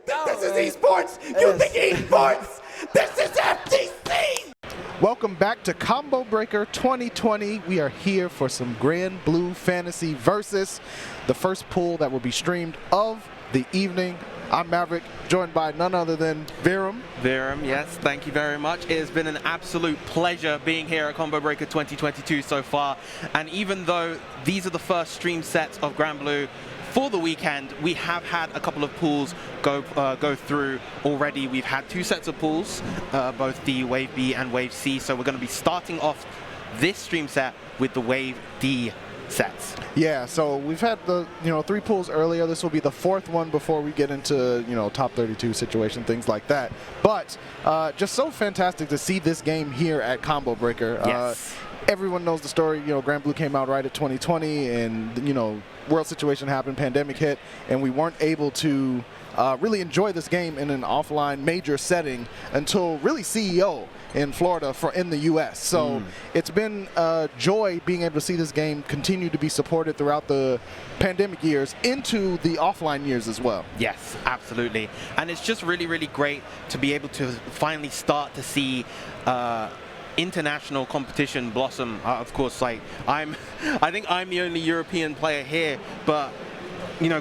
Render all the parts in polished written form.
think this is esports? You think esports? This is FTC! Welcome back to Combo Breaker 2020. We are here for some Granblue Fantasy Versus, the first pool that will be streamed of the evening. I'm Maverick, joined by none other than Verum. Verum, yes, thank you very much. It has been an absolute pleasure being here at Combo Breaker 2022 so far. And even though these are the first stream sets of Granblue for the weekend, we have had a couple of pools go through already. We've had two sets of pools, both the Wave B and Wave C. So we're going to be starting off this stream set with the Wave D sets. Yeah, so we've had the 3 pools earlier. This will be the 4th one before we get into top 32 situation, things like that. But just so fantastic to see this game here at Combo Breaker. Yes. Everyone knows the story. Granblue came out right at 2020, and world situation happened, pandemic hit, and we weren't able to really enjoy this game in an offline major setting until really CEO in Florida in the US. So it's been a joy being able to see this game continue to be supported throughout the pandemic years into the offline years as well. Yes, absolutely. And it's just really, really great to be able to finally start to see international competition blossom. Of course, I think I'm the only European player here, but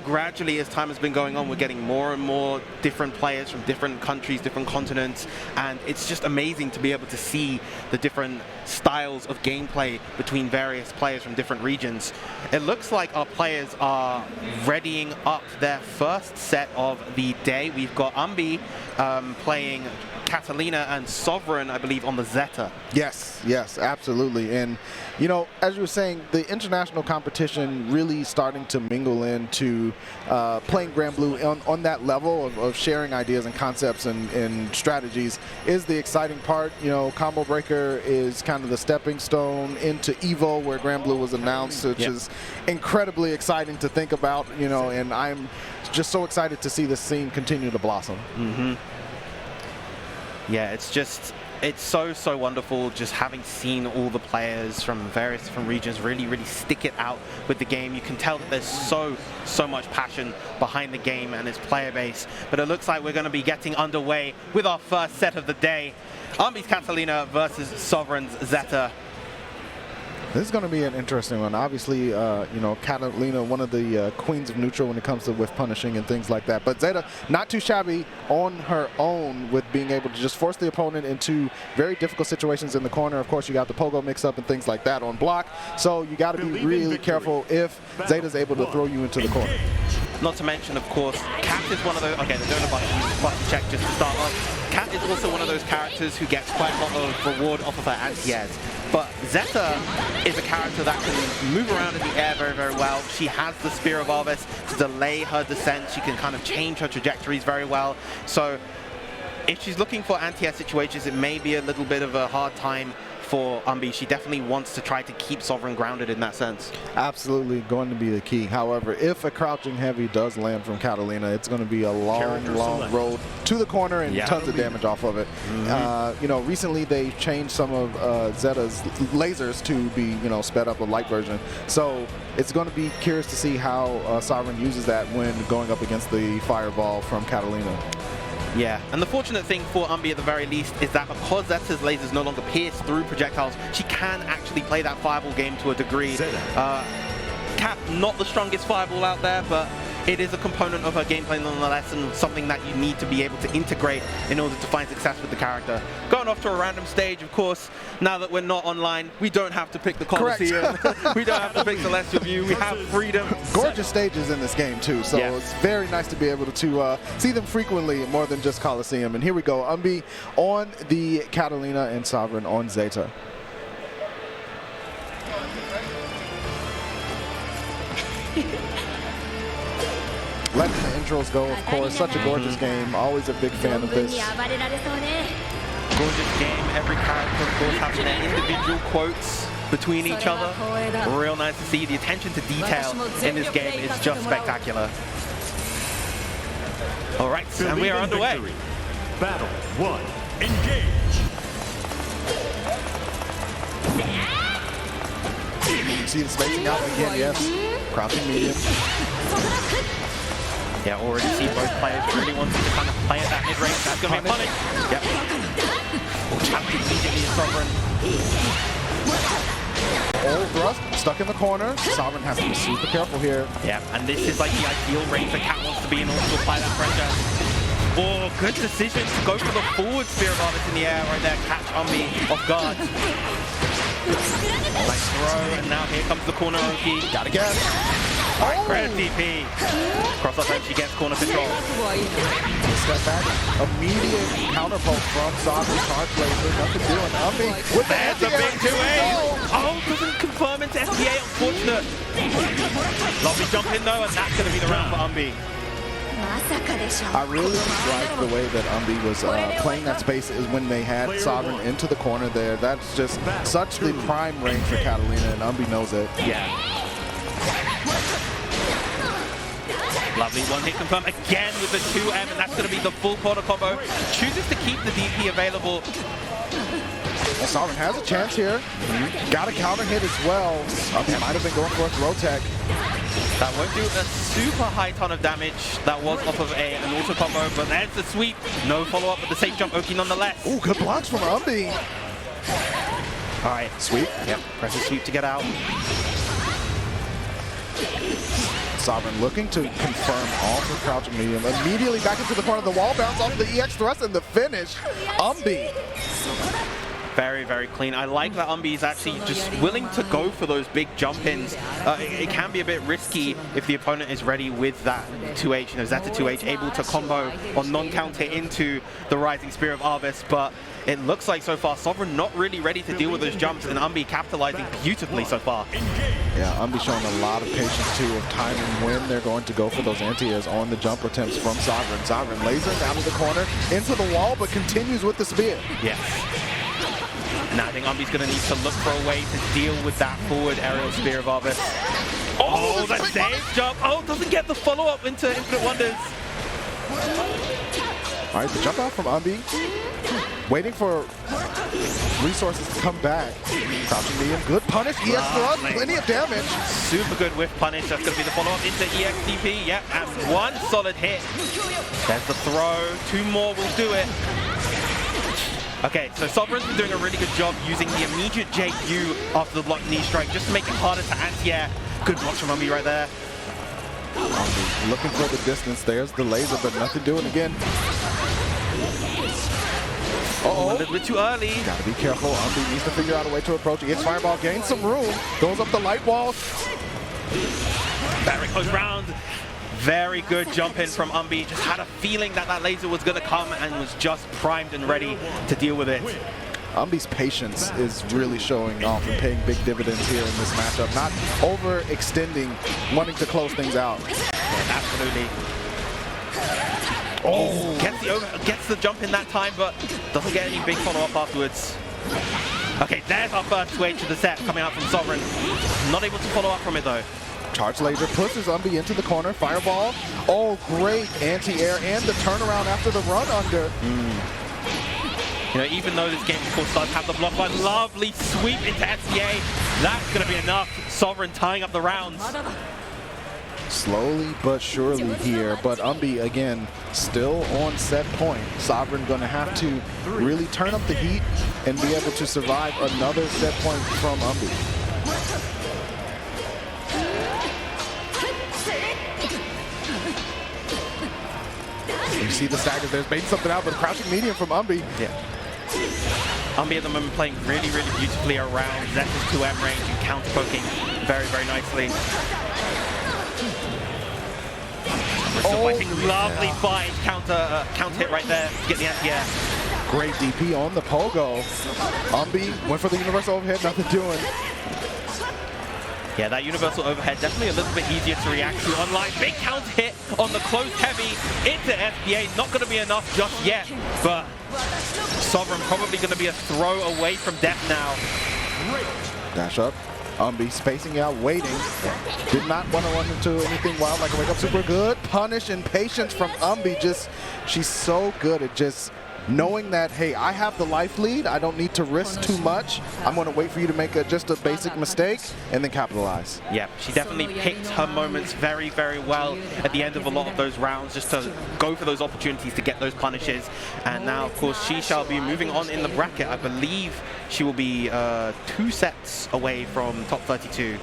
gradually as time has been going on, we're getting more and more different players from different countries, different continents, and it's just amazing to be able to see the different styles of gameplay between various players from different regions. It looks like our players are readying up their first set of the day. We've got Umbi playing Catalina and Sovereign, I believe, on the Zeta. Yes, absolutely. And as you were saying, the international competition really starting to mingle into playing Granblue on that level of sharing ideas and concepts and strategies is the exciting part. Combo Breaker is kind of the stepping stone into EVO, where Granblue was announced, which is incredibly exciting to think about, and I'm just so excited to see this scene continue to blossom. Yeah, it's so wonderful just having seen all the players from various different regions really stick it out with the game. You can tell that there's so much passion behind the game and its player base. But it looks like we're going to be getting underway with our first set of the day. Umbi's Catalina versus Sovereign's Zeta. This is going to be an interesting one. Obviously, Catalina, one of the queens of neutral when it comes to whiff punishing and things like that. But Zeta, not too shabby on her own with being able to just force the opponent into very difficult situations in the corner. Of course, you got the pogo mix-up and things like that on block. So you got to be really careful if Zeta's able to throw you into the corner. Not to mention, of course, Cat is one of those. Okay, the donor button check just to start off. Cat is also one of those characters who gets quite a lot of reward off of her anti-airs. But Zeta is a character that can move around in the air very well. She has the Spear of Arvis to delay her descent. She can kind of change her trajectories very well. So if she's looking for anti-air situations, it may be a little bit of a hard time for Umbi. She definitely wants to try to keep Sovereign grounded in that sense. Absolutely going to be the key. However, if a crouching heavy does land from Catalina, it's going to be a long road to the corner and tons of damage off of it. Recently they changed some of Zeta's lasers to be, sped up a light version. So it's going to be curious to see how Sovereign uses that when going up against the fireball from Catalina. Yeah, and the fortunate thing for Umbi at the very least is that because Zeta's lasers no longer pierce through projectiles, she can actually play that fireball game to a degree. Cat, not the strongest fireball out there, but it is a component of her gameplay nonetheless, and something that you need to be able to integrate in order to find success with the character. Going off to a random stage, of course, now that we're not online, we don't have to pick the Colosseum. We don't have to pick Celestial View. We have freedom. Gorgeous stages in this game too, so it's very nice to be able to see them frequently more than just Colosseum. And here we go, Umbi on the Catalina and Sovereign on Zeta. Letting the intros go, of course. Such a gorgeous game. Always a big fan of this. Gorgeous game. Every character, of course, having their individual quotes between each other. Real nice to see. The attention to detail in this game is just spectacular. All right, and we are underway. Battle 1, engage. You see the spacing out again, yes. Crouching medium. Yeah, already see both players really wanting to kind of play at that mid-range. That's going to be a punish. Yep. Trapped immediately in Sovereign. Old thrust, stuck in the corner. Sovereign has to be super careful here. Yeah, and this is like the ideal range that Cat wants to be in order to apply that pressure. Oh, good decision to go for the forward Spear of Harvest in the air right there. Catch Umbi off guard. Nice throw, and now here comes the corner Oki. Gotta guess. Alright, credit DP. Cross up and she gets corner control. Step back. Immediate counter poke from Sovereign. Charge laser. Nothing doing. Umbi with the There's a big 2A. Oh, doesn't confirm into SPA, unfortunate. Lovely jump in though, and that's going to be the round for Umbi. I really like the way that Umbi was playing that space is when they had Sovereign into the corner there. That's just such the prime range for Catalina, and Umbi knows it. Yeah. Lovely one hit confirm again with the 2M, and that's going to be the full corner combo. Chooses to keep the DP available. Well, Sovereign has a chance here. Got a counter hit as well. Umbi might have been going for a throw tech. That won't do a super high ton of damage. That was off of an auto combo, but there's the sweep. No follow-up with the safe jump Oki nonetheless. Ooh, good blocks from Umbi. All right, Sweep. Yep, press the sweep to get out. Sovereign looking to confirm all for crouching medium. Immediately back into the corner of the wall, bounce off the EX thrust, and the finish. Umbi. Very, very clean. I like that Umbi is actually just willing to go for those big jump-ins. It can be a bit risky if the opponent is ready with that 2H, you know, Zeta 2H, able to combo or non-counter into the Rising Spear of Arvis, but it looks like so far Sovereign not really ready to deal with those jumps, and Umbi capitalizing beautifully so far. Yeah, Umbi showing a lot of patience too of timing when they're going to go for those anti-airs on the jump attempts from Sovereign. Sovereign lasers out of the corner, into the wall, but continues with the spear. Yes. Now I think Umbi's going to need to look for a way to deal with that forward aerial Spear of Arvis. Oh, that save jump! Oh, doesn't get the follow-up into Infinite Wonders. All right, the jump out from Umbi. Waiting for resources to come back. Crouching medium, good punish. EX thrust, plenty of damage. Super good whiff punish. That's going to be the follow-up into EXDP. Yep, and one solid hit. There's the throw. Two more will do it. Okay, so Sovereign's been doing a really good job using the immediate JQ after the block knee strike just to make it harder to anti-air. Good blocks from Umbi right there. Umbi looking for the distance. There's the laser, but nothing doing again. A little bit too early. Gotta be careful. Umbi needs to figure out a way to approach it. It's Fireball, gains some room, goes up the light wall. Very close round. Very good jump in from Umbi. Just had a feeling that that laser was going to come and was just primed and ready to deal with it. Umbi's patience is really showing off and paying big dividends here in this matchup. Not overextending, wanting to close things out. Yeah, absolutely. Oh, gets the jump in that time, but doesn't get any big follow-up afterwards. Okay, there's our first switch to the set coming out from Sovereign. Not able to follow up from it though. Charge laser pushes Umbi into the corner. Fireball. Oh, great anti-air and the turnaround after the run under. You know, even though this game, of course, does have the block, but lovely sweep into SPA. That's going to be enough. Sovereign tying up the rounds. Slowly but surely here, but Umbi, again, still on set point. Sovereign going to have to really turn up the heat and be able to survive another set point from Umbi. You see the staggers, there's maybe something out, but a crouching medium from Umbi. Yeah. Umbi at the moment playing really, really beautifully around Zeta's 2M range and counter-poking very, very nicely. Lovely fight, counter hit right there to get the anti-air. Great DP on the pogo. Umbi went for the universal overhead, nothing doing. Yeah, that universal overhead definitely a little bit easier to react to online. Big counter hit on the close heavy into FBA. Not going to be enough just yet, but Sovereign probably going to be a throw away from death now. Dash up. Umbi spacing out, waiting. Did not want to run into anything wild like a wake up. Super good punish and patience from Umbi. Just, she's so good at just knowing that, hey, I have the life lead, I don't need to risk too much. I'm going to wait for you to make just a basic mistake and then capitalize. Yeah, she definitely picked her moments very, very well at the end of a lot of those rounds, just to go for those opportunities to get those punishes. And now, of course, she shall be moving on in the bracket. I believe she will be 2 sets away from top 32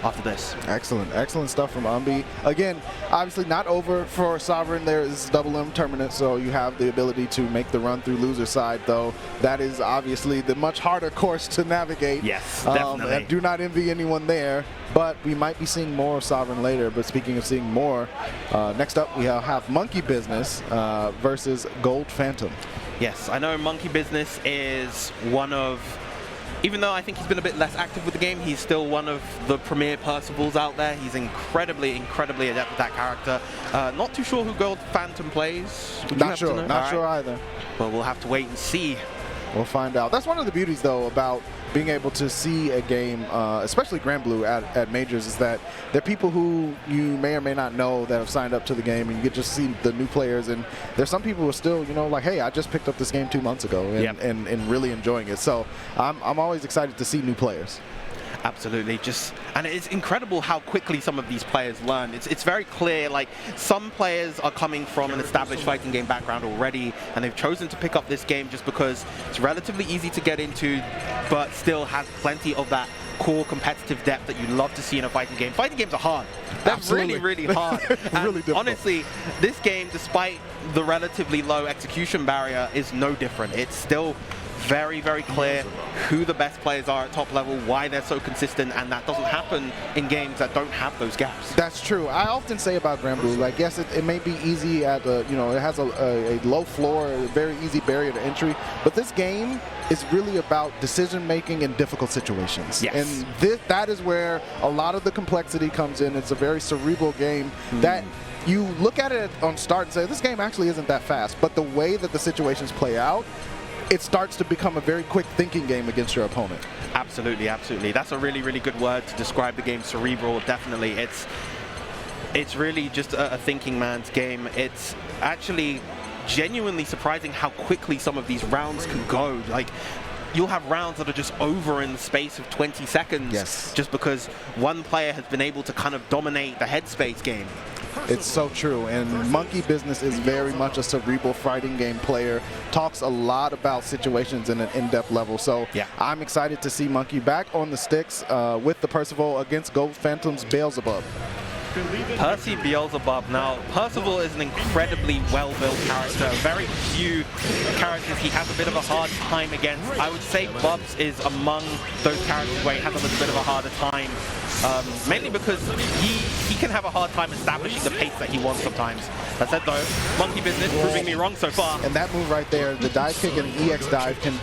after this. Excellent stuff from Umbi. Again, obviously not over for Sovereign. There is double M tournament, so you have the ability to make the run through loser side, though that is obviously the much harder course to navigate. Yes, definitely. I do not envy anyone there, but we might be seeing more of Sovereign later. But speaking of seeing more, next up we have MonkeyBizness versus Gold Phantom. Yes, I know MonkeyBizness is one of, even though I think he's been a bit less active with the game, he's still one of the premier Percivals out there. He's incredibly adept with that character. Not too sure who Gold Phantom plays. Not sure either. Well, we'll have to wait and see. We'll find out. That's one of the beauties, though, about being able to see a game, especially Granblue at Majors, is that there are people who you may or may not know that have signed up to the game, and you get to see the new players. And there's some people who are still, like, hey, I just picked up this game 2 months ago, and really enjoying it. So I'm always excited to see new players. Absolutely, and it's incredible how quickly some of these players learn. It's very clear, like, some players are coming from an established fighting game background already, and they've chosen to pick up this game just because it's relatively easy to get into, but still has plenty of that core competitive depth that you love to see in a fighting game. Fighting games are hard. They're really hard. Really difficult. Honestly, this game, despite the relatively low execution barrier, is no different. It's still very clear who the best players are at top level, why they're so consistent, and that doesn't happen in games that don't have those gaps. That's true. I often say about Granblue, like, yes, it may be easy at it has a low floor, a very easy barrier to entry, but this game is really about decision making in difficult situations. Yes. And that is where a lot of the complexity comes in. It's a very cerebral game that you look at it on start and say, this game actually isn't that fast, but the way that the situations play out, it starts to become a very quick thinking game against your opponent. Absolutely. That's a really good word to describe the game. Cerebral, definitely. It's really just a thinking man's game. It's actually genuinely surprising how quickly some of these rounds can go. Like, you'll have rounds that are just over in the space of 20 seconds. Yes. Just because one player has been able to kind of dominate the headspace game. It's so true, and MonkeyBizness is very much a cerebral fighting game player, talks a lot about situations in an in-depth level, so yeah. I'm excited to see Monkey back on the sticks with the Percival against Gold Phantom's Beelzebub. Percy Beelzebub. Now, Percival is an incredibly well-built character. Very few characters he has a bit of a hard time against. I would say Bubs is among those characters where he has a little bit of a harder time. Mainly because he can have a hard time establishing the pace that he wants sometimes. That said, though, MonkeyBizness proving me wrong so far. And that move right there, the dive kick and EX dive, can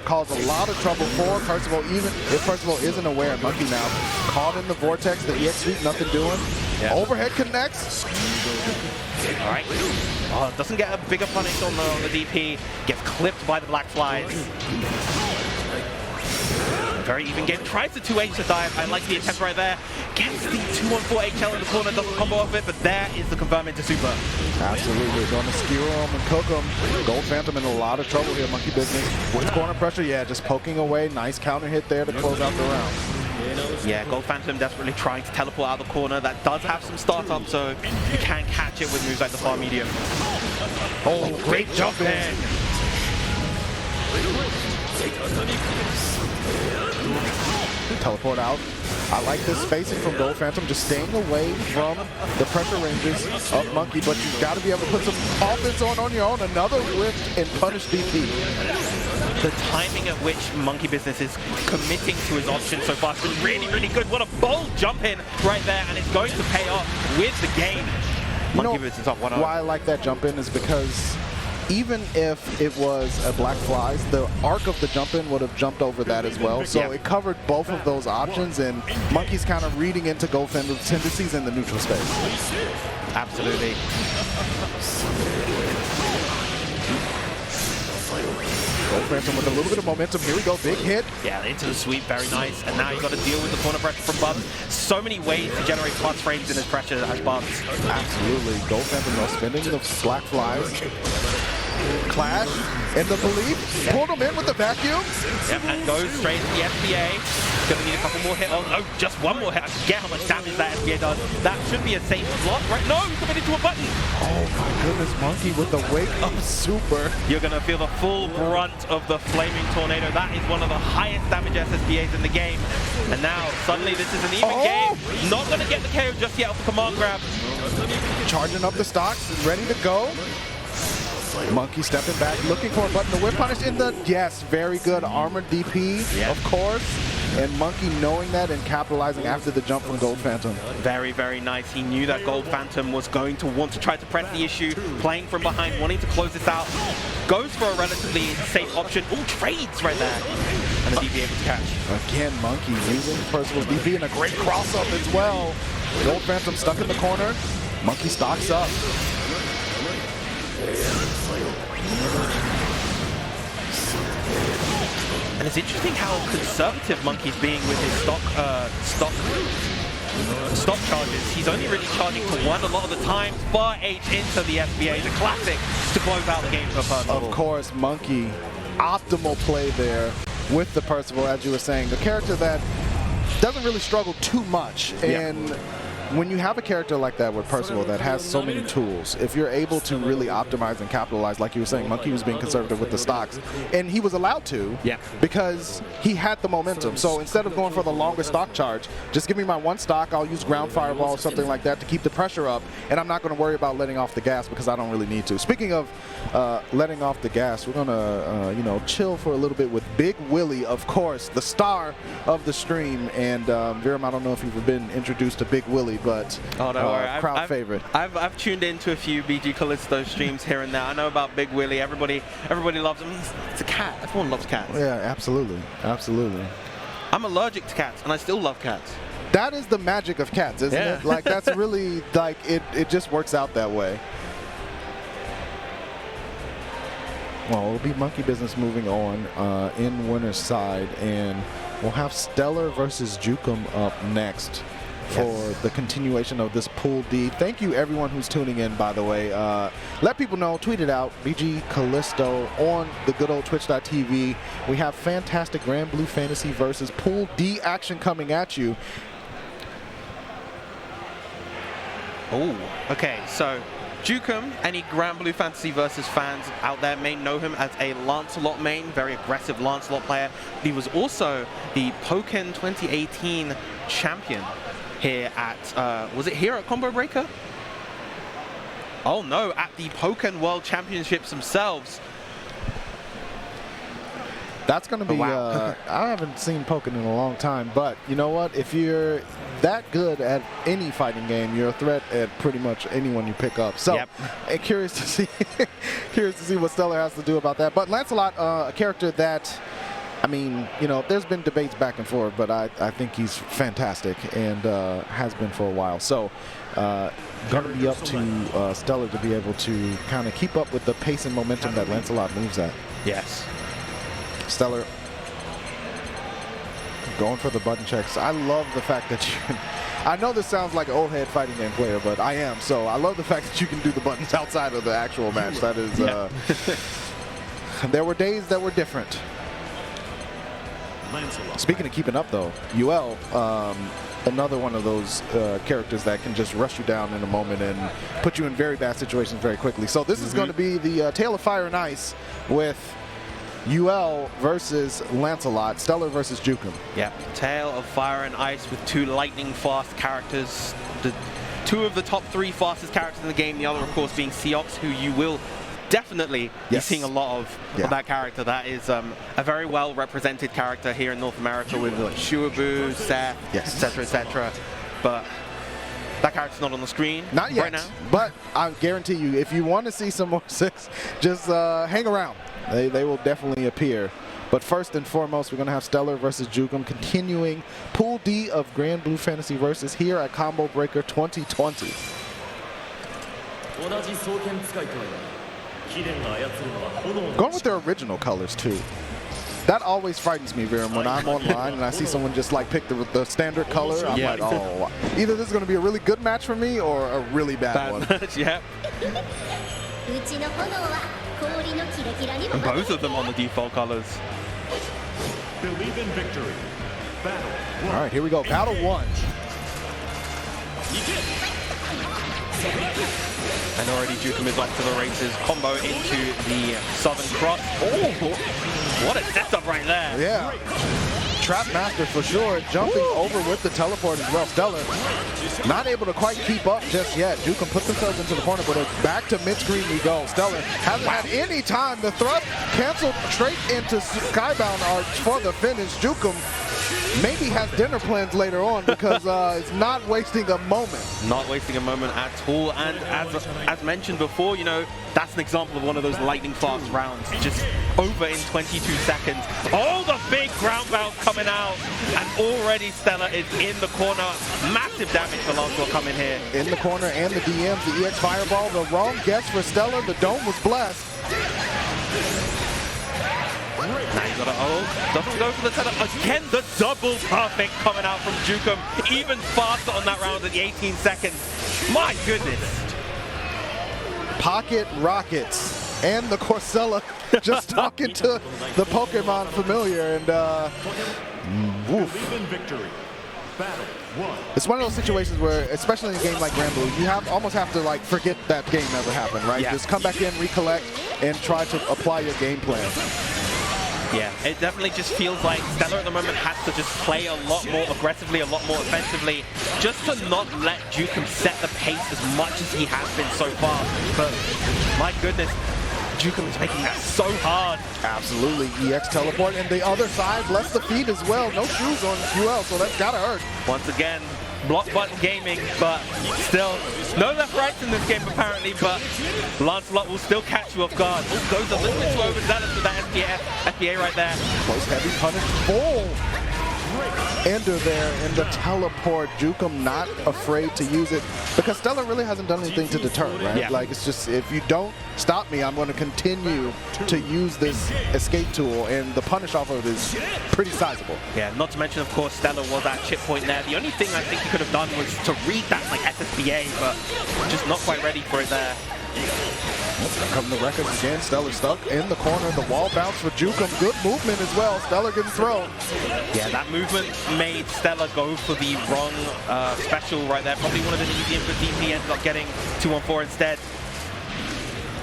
cause a lot of trouble for Percival, even if Percival isn't aware. Monkey now caught in the vortex, the EX sweep, nothing doing. Yeah. Overhead connects. All right. Oh, doesn't get a bigger punish on the DP. Gets clipped by the black flies. Very even game. Tries the 2H to dive. I like the attempt right there. Gets the 214 HL in the corner. Doesn't combo off it, but there is the confirm into super. Absolutely. Going to skewer him and cook him. Gold Phantom in a lot of trouble here, MonkeyBizness. With corner pressure, yeah, just poking away. Nice counter hit there to close out the round. Yeah, Gold Phantom desperately trying to teleport out of the corner. That does have some startup, so you can catch it with moves like the far medium. Oh, great jump in! Teleport out. I like this spacing from Gold Phantom, just staying away from the pressure ranges of Monkey, but you've got to be able to put some offense on your own. Another whiff and punish DP. The timing at which MonkeyBizness is committing to his option so far has been really good. What a bold jump in right there, and it's going to pay off with the game. MonkeyBizness up 1-0. Why I like that jump in is because even if it was a black flies, the arc of the jump in would have jumped over that as well. So it covered both of those options, and Monkey's kind of reading into Gold Phantom's tendencies in the neutral space. Absolutely. Gold Phantom with a little bit of momentum. Here we go, big hit. Yeah, into the sweep, very nice. And now you've got to deal with the corner pressure from Bubs. So many ways to generate plus frames in his pressure as Bubs. Absolutely. Gold Phantom though, spinning the black flies. Clash in the belief. Pulled him in with the vacuum. Yep, and goes straight to the SBA. Gonna need a couple more hits. Oh no, just one more hit. I forget how much damage that SBA does. That should be a safe block, right? No, he's coming into a button. Oh my goodness, Monkey with the wake up super. You're gonna feel the full brunt of the flaming tornado. That is one of the highest damage SSBAs in the game. And now, suddenly this is an even game. Not gonna get the KO just yet off the command grab. Charging up the stocks, ready to go. Monkey stepping back, looking for a button to whip punish in the, yes, very good armored DP, of course. And Monkey knowing that and capitalizing after the jump from Gold Phantom. Very, very nice. He knew that Gold Phantom was going to want to try to press the issue, playing from behind, wanting to close this out. Goes for a relatively safe option. All trades right there. And the DP able to catch. Again, Monkey using Percival's DP and a great cross-up as well. Gold Phantom stuck in the corner. Monkey stocks up. And it's interesting how conservative Monkey's being with his stock charges. He's only really charging to one a lot of the time. Far H into the SBA, the classic, to close out the game for Percival. Of course, Monkey, optimal play there with the Percival, as you were saying. The character that doesn't really struggle too much. And when you have a character like that with Percival that has so many tools, if you're able to really optimize and capitalize, like you were saying, Monkey was being conservative with the stocks, and he was allowed to because he had the momentum. So instead of going for the longer stock charge, just give me my one stock, I'll use ground fireball or something like that to keep the pressure up, and I'm not going to worry about letting off the gas because I don't really need to. Speaking of letting off the gas, we're going to you know, chill for a little bit with Big Willie, of course, the star of the stream. And Viram, I don't know if you've been introduced to Big Willie, but crowd favorite. I've tuned into a few BG Callisto streams here and there. I know about Big Willie. Everybody loves him. It's a cat. Everyone loves cats. Yeah, absolutely, absolutely. I'm allergic to cats, and I still love cats. That is the magic of cats, isn't it? Like, that's really, like, it just works out that way. Well, it'll be MonkeyBizness moving on in winner's side, and we'll have Stellar versus Jukem up next for the continuation of this Pool D. Thank you everyone who's tuning in, by the way. Let people know, tweet it out, BG Callisto on the good old twitch.tv. We have fantastic Granblue Fantasy versus Pool D action coming at you. Oh, okay, so Jukem, any Granblue Fantasy versus fans out there may know him as a Lancelot main, very aggressive Lancelot player. He was also the Pokken 2018 champion here at, was it here at Combo Breaker? Oh no, at the Pokken World Championships themselves. That's going to be, I haven't seen Pokken in a long time, but you know what? If you're that good at any fighting game, you're a threat at pretty much anyone you pick up. So, curious to see what Stellar has to do about that. But Lancelot, a character that, I mean, you know, there's been debates back and forth, but I think he's fantastic and has been for a while. So, going to be up to Stellar to be able to kind of keep up with the pace and momentum that Lancelot moves at. Yes. Stellar going for the button checks. I love the fact that you can, I know this sounds like an old head fighting game player, but I am. So I love the fact that you can do the buttons outside of the actual match. That is, there were days that were different. Speaking of keeping up though, UL, another one of those characters that can just rush you down in a moment and put you in very bad situations very quickly. So this is going to be the Tale of Fire and Ice with UL versus Lancelot, Stellar versus Jukem. Yeah, Tale of Fire and Ice with two lightning fast characters. Two of the top three fastest characters in the game, the other of course being Seox, who you will definitely be seeing a lot of that character. That is a very well represented character here in North America with like Shuabu, Seth, etc., etc. But that character's not on the screen not yet, right now. But I guarantee you, if you want to see some more six, just hang around. They will definitely appear. But first and foremost, we're going to have Stellar versus Jukem, continuing Pool D of Granblue Fantasy Versus here at Combo Breaker 2020. Going with their original colors, too. That always frightens me, Viram, when I'm online and I see someone just like pick the standard color. I'm like, oh, either this is going to be a really good match for me or a really bad one. Match, And both of them on the default colors. Believe in victory. Battle one. All right, here we go. Battle 1. And already Jukem is off to the races. Combo into the Southern Cross. Oh, what a setup right there. Yeah. Trap Master for sure, jumping over with the teleport as well. Stellar not able to quite keep up just yet. Jukem puts themselves into the corner, but back to mid-screen we go. Stellar hasn't had any time. The thrust canceled straight into Skybound Arch for the finish. Jukem maybe has dinner plans later on because it's not wasting a moment. Not wasting a moment at all. And as mentioned before, you know, that's an example of one of those lightning fast rounds. Just over in 22 seconds. Oh, the big ground bounce coming out. And already Stellar is in the corner. Massive damage for Lancelot coming here. In the corner and the DMs, the EX Fireball, the wrong guess for Stellar. The dome was blessed. Now you gotta, doesn't go for the setup. Again, the double perfect coming out from Jukem. Even faster on that round at the 18 seconds. My goodness. Pocket Rockets and the Corcella just talking to the Pokemon familiar, and woof. Believe in victory. Battle one. It's one of those situations where, especially in a game like Granblue, you almost have to like forget that game ever happened, right? Yeah. Just come back in, recollect, and try to apply your game plan. Yeah, it definitely just feels like Stellar at the moment has to just play a lot more aggressively, a lot more offensively, just to not let Jukem set the pace as much as he has been so far. But my goodness, Jukem is making that so hard. Absolutely, EX teleport, and the other side bless the feet as well. No shoes on QL, so that's gotta hurt. Once again, block button gaming, but still, no left rights in this game apparently, but Lancelot will still catch you off guard. Oh, goes a little bit too overzealous with that FBA right there. Close heavy punish, full ender there in the teleport. Jukem not afraid to use it because Stellar really hasn't done anything to deter, right? Yeah. Like, it's just, if you don't stop me, I'm going to continue to use this escape tool, and the punish off of it is pretty sizable. Yeah, not to mention, of course, Stellar was at chip point there. The only thing I think he could have done was to read that like SSBA, but just not quite ready for it there. Come the records again. Stellar stuck in the corner. The wall bounce for Jukem. Good movement as well. Stellar getting thrown. Yeah, that movement made Stellar go for the wrong special right there. Probably one of the easy for DP, ended up getting 2-on-4 instead.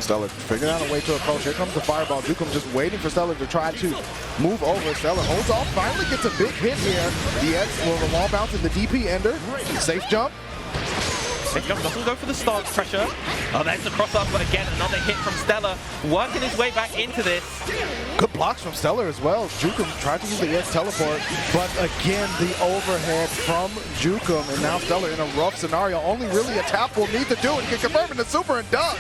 Stellar figuring out a way to approach. Here comes the fireball. Jukem just waiting for Stellar to try to move over. Stellar holds off. Finally gets a big hit here. The X will the wall bounce in the DP ender. Safe jump. Safe jump doesn't go for the stance pressure. Oh, there's the cross up, but again, another hit from Stellar. Working his way back into this. Good blocks from Stellar as well. Jukem tried to use the EX teleport, but again, the overhead from Jukem, and now Stellar in a rough scenario. Only really a tap will need to do it. He can confirm in the super and does.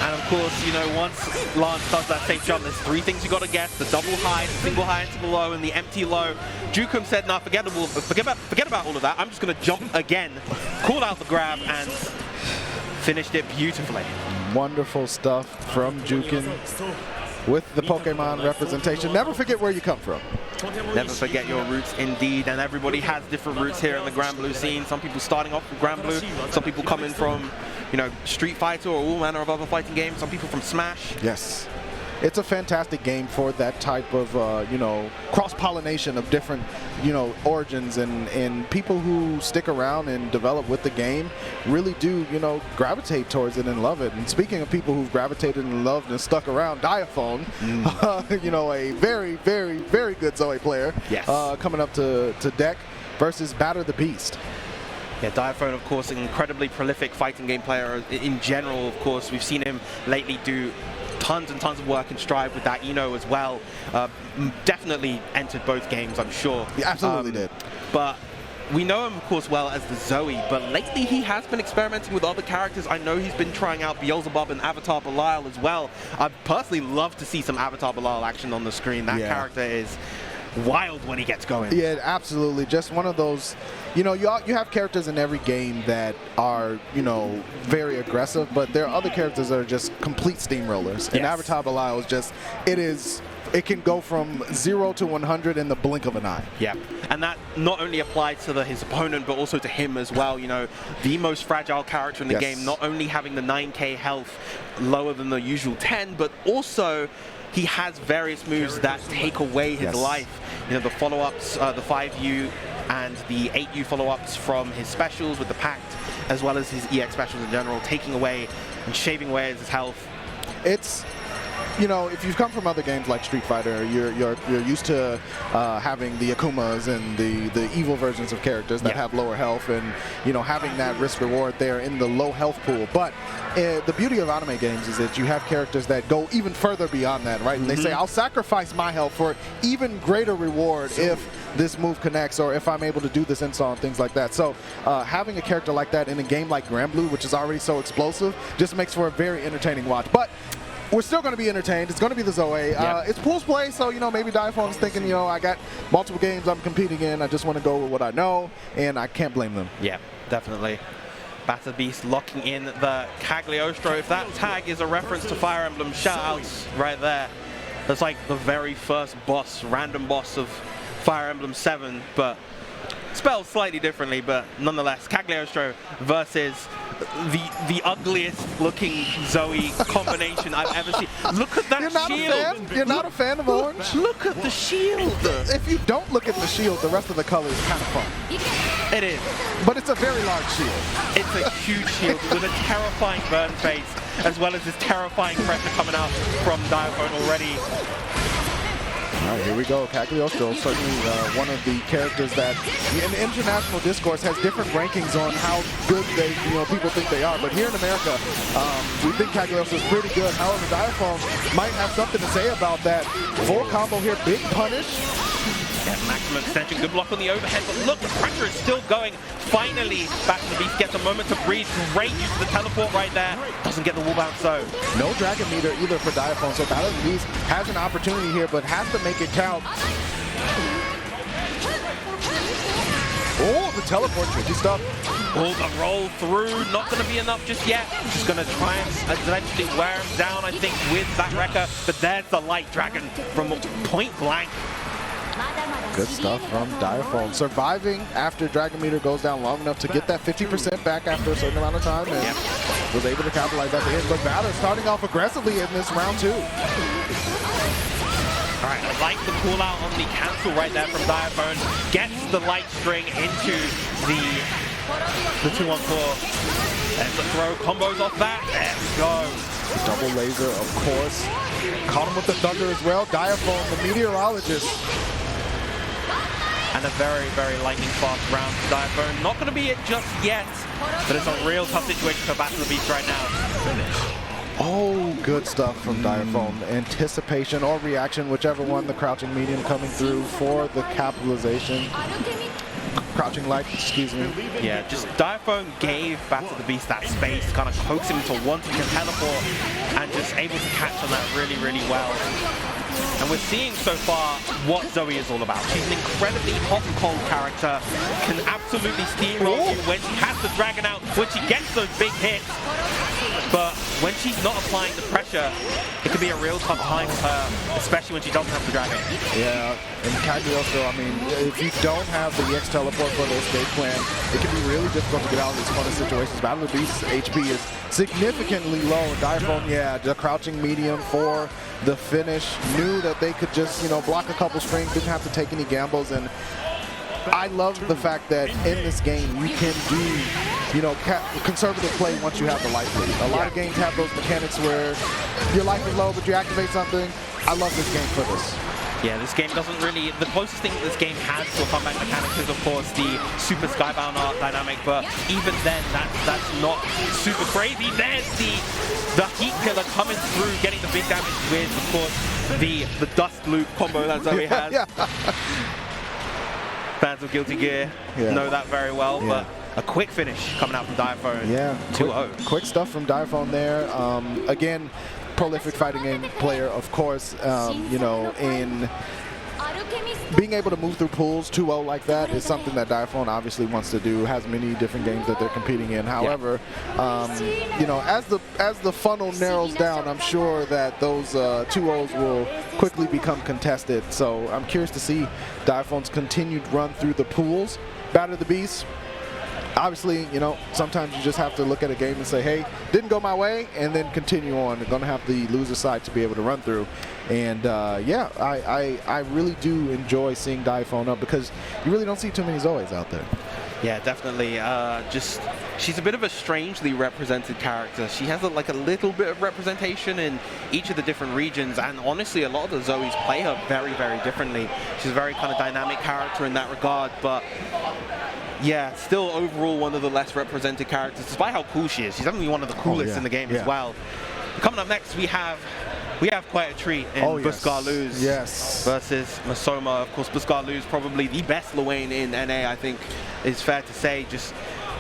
And of course, you know, once Lance does that safe jump, there's three things you got to guess: the double high, the single high into the low, and the empty low. Jukem said, "Nah, forget about all of that. I'm just going to jump again." Called out the grab and finished it beautifully. Wonderful stuff from Jukem with the Pokemon representation. Never forget where you come from. Never forget your roots, indeed. And everybody has different roots here in the Granblue scene. Some people starting off with Granblue, some people coming from, you know, Street Fighter or all manner of other fighting games. Some people from Smash. Yes. It's a fantastic game for that type of, you know, cross-pollination of different, you know, origins, and people who stick around and develop with the game really do, you know, gravitate towards it and love it. And speaking of people who've gravitated and loved and stuck around, Diaphone, you know, a very, very, very good Zoe player, yes, coming up to deck versus Batter the Beast. Yeah, Diaphone, of course, an incredibly prolific fighting game player in general. Of course, we've seen him lately do tons and tons of work and strive with that Eno as well. Definitely entered both games, I'm sure. He absolutely did. But we know him, of course, well as the Zoe, but lately he has been experimenting with other characters. I know he's been trying out Beelzebub and Avatar Belial as well. I'd personally love to see some Avatar Belial action on the screen. That character is wild when he gets going. Yeah, absolutely. Just one of those, you know, you have characters in every game that are, you know, very aggressive, but there are other characters that are just complete steamrollers. And Avatar Belial is just, it can go from 0 to 100 in the blink of an eye. Yeah, and that not only applies to his opponent, but also to him as well. You know, the most fragile character in the game, not only having the 9k health lower than the usual 10, but also he has various moves that take away his life. You know, the follow-ups, the 5U and the 8U follow-ups from his specials with the Pact, as well as his EX specials in general, taking away and shaving away his health. It's, you know, if you've come from other games like Street Fighter, you're used to having the Akumas and the evil versions of characters that have lower health, and, you know, having that risk reward there in the low health pool. But the beauty of anime games is that you have characters that go even further beyond that, right? And they say, I'll sacrifice my health for even greater reward if this move connects, or if I'm able to do this install and things like that. So having a character like that in a game like Granblue, which is already so explosive, just makes for a very entertaining watch. But we're still going to be entertained. It's going to be the Zoe. It's pool's play, so, you know, maybe Diaphone's thinking, you know, I got multiple games I'm competing in. I just want to go with what I know, and I can't blame them. Yeah, definitely. Batter Beast locking in the Cagliostro. If that tag is a reference to Fire Emblem, shout-outs right there. That's like the very first boss, random boss of Fire Emblem 7, but spelled slightly differently, but nonetheless, Cagliostro versus the ugliest looking Zoe combination I've ever seen. Look at that shield. You're not a fan of orange? Look at the shield. If you don't look at the shield, the rest of the color is kind of fun. It is. But it's a very large shield. It's a huge shield with a terrifying burn face, as well as this terrifying pressure coming out from Diaphone already. All right, here we go. Cagliostro, certainly one of the characters that in the international discourse has different rankings on how good people think they are. But here in America, we think Cagliostro is pretty good. However, Diaphone might have something to say about that. Full combo here, big punish. Yeah, maximum extension, good block on the overhead, but look, the pressure is still going. Finally, Back to the Beast gets a moment to breathe. Great use of the teleport right there. Doesn't get the wall bounce though. No Dragon Meter either for Diaphone, so Battle of the Beast has an opportunity here, but has to make it count. Oh, the teleport, tricky stuff. Oh, the roll through, not going to be enough just yet. Just going to try and eventually wear him down, I think, with that Wrecker. But there's the Light Dragon from point blank. Good stuff from Diaphone. Surviving after Dragon Meter goes down long enough to get that 50% back after a certain amount of time, and was able to capitalize at the end. But Batter starting off aggressively in this round 2. All right, I like the pull out on the cancel right there from Diaphone. Gets the light string into the 2-on-4. There's the throw, combos off that. There we go. The double laser, of course. Caught him with the thunder as well. Diaphone, the meteorologist. And a very, very lightning fast round for Diaphone. Not going to be it just yet, but it's a real tough situation for Battle of the Beast right now. Oh, good stuff from Diaphone. Anticipation or reaction, whichever one, the crouching medium coming through for the capitalization. Crouching light, excuse me. Yeah, just Diaphone gave Battle of the Beast that space, kind of coaxed him into wanting to teleport, and just able to catch on that really, really well. And we're seeing so far what Zoe is all about. She's an incredibly hot and cold character, can absolutely steamroll you when she has the dragon out, when she gets those big hits. But when she's not applying the pressure, it can be a real tough time for her, especially when she doesn't have the dragon. Yeah, and Cagliostro, I mean, if you don't have the EX teleport for the escape plan, it can be really difficult to get out of these fun situations. Battle of the Beast's HP is significantly low. Diaphone, the crouching medium for the finish. Knew that they could just, block a couple strings, didn't have to take any gambles. And I love the fact that in this game you can do, conservative play once you have the life lead. A lot of games have those mechanics where your life is low, but you activate something. I love this game for this. Yeah, this game doesn't really... The closest thing that this game has to a comeback mechanic is, of course, the Super Skybound art dynamic, but even then, that's not super crazy. There's the Heat Pillar coming through, getting the big damage with, of course, the Dust Loop combo that Zoe has. Fans of Guilty Gear know that very well, but a quick finish coming out from Diaphone. 2-0. Quick stuff from Diaphone there. Again, prolific fighting game player, of course, in being able to move through pools 2-0 like that is something that Diaphone obviously wants to do, has many different games that they're competing in. However, you know, as the funnel narrows down, I'm sure that those 2-0s will quickly become contested. So I'm curious to see Diaphone's continued run through the pools. Batter the Beast. Obviously, you know, sometimes you just have to look at a game and say, hey, didn't go my way, and then continue on. You're going to have the loser side to be able to run through. And, yeah, I really do enjoy seeing Diaphone up because you really don't see too many Zoes out there. Yeah, definitely. She's a bit of a strangely represented character. She has like a little bit of representation in each of the different regions, and honestly, a lot of the Zoes play her very, very differently. She's a very kind of dynamic character in that regard, but yeah, still overall one of the less represented characters, despite how cool she is. She's definitely one of the coolest in the game as well. Coming up next, we have quite a treat in Buscar Luz versus Masoma. Of course, Buscar Luz, probably the best Lwane in NA, I think is fair to say. Just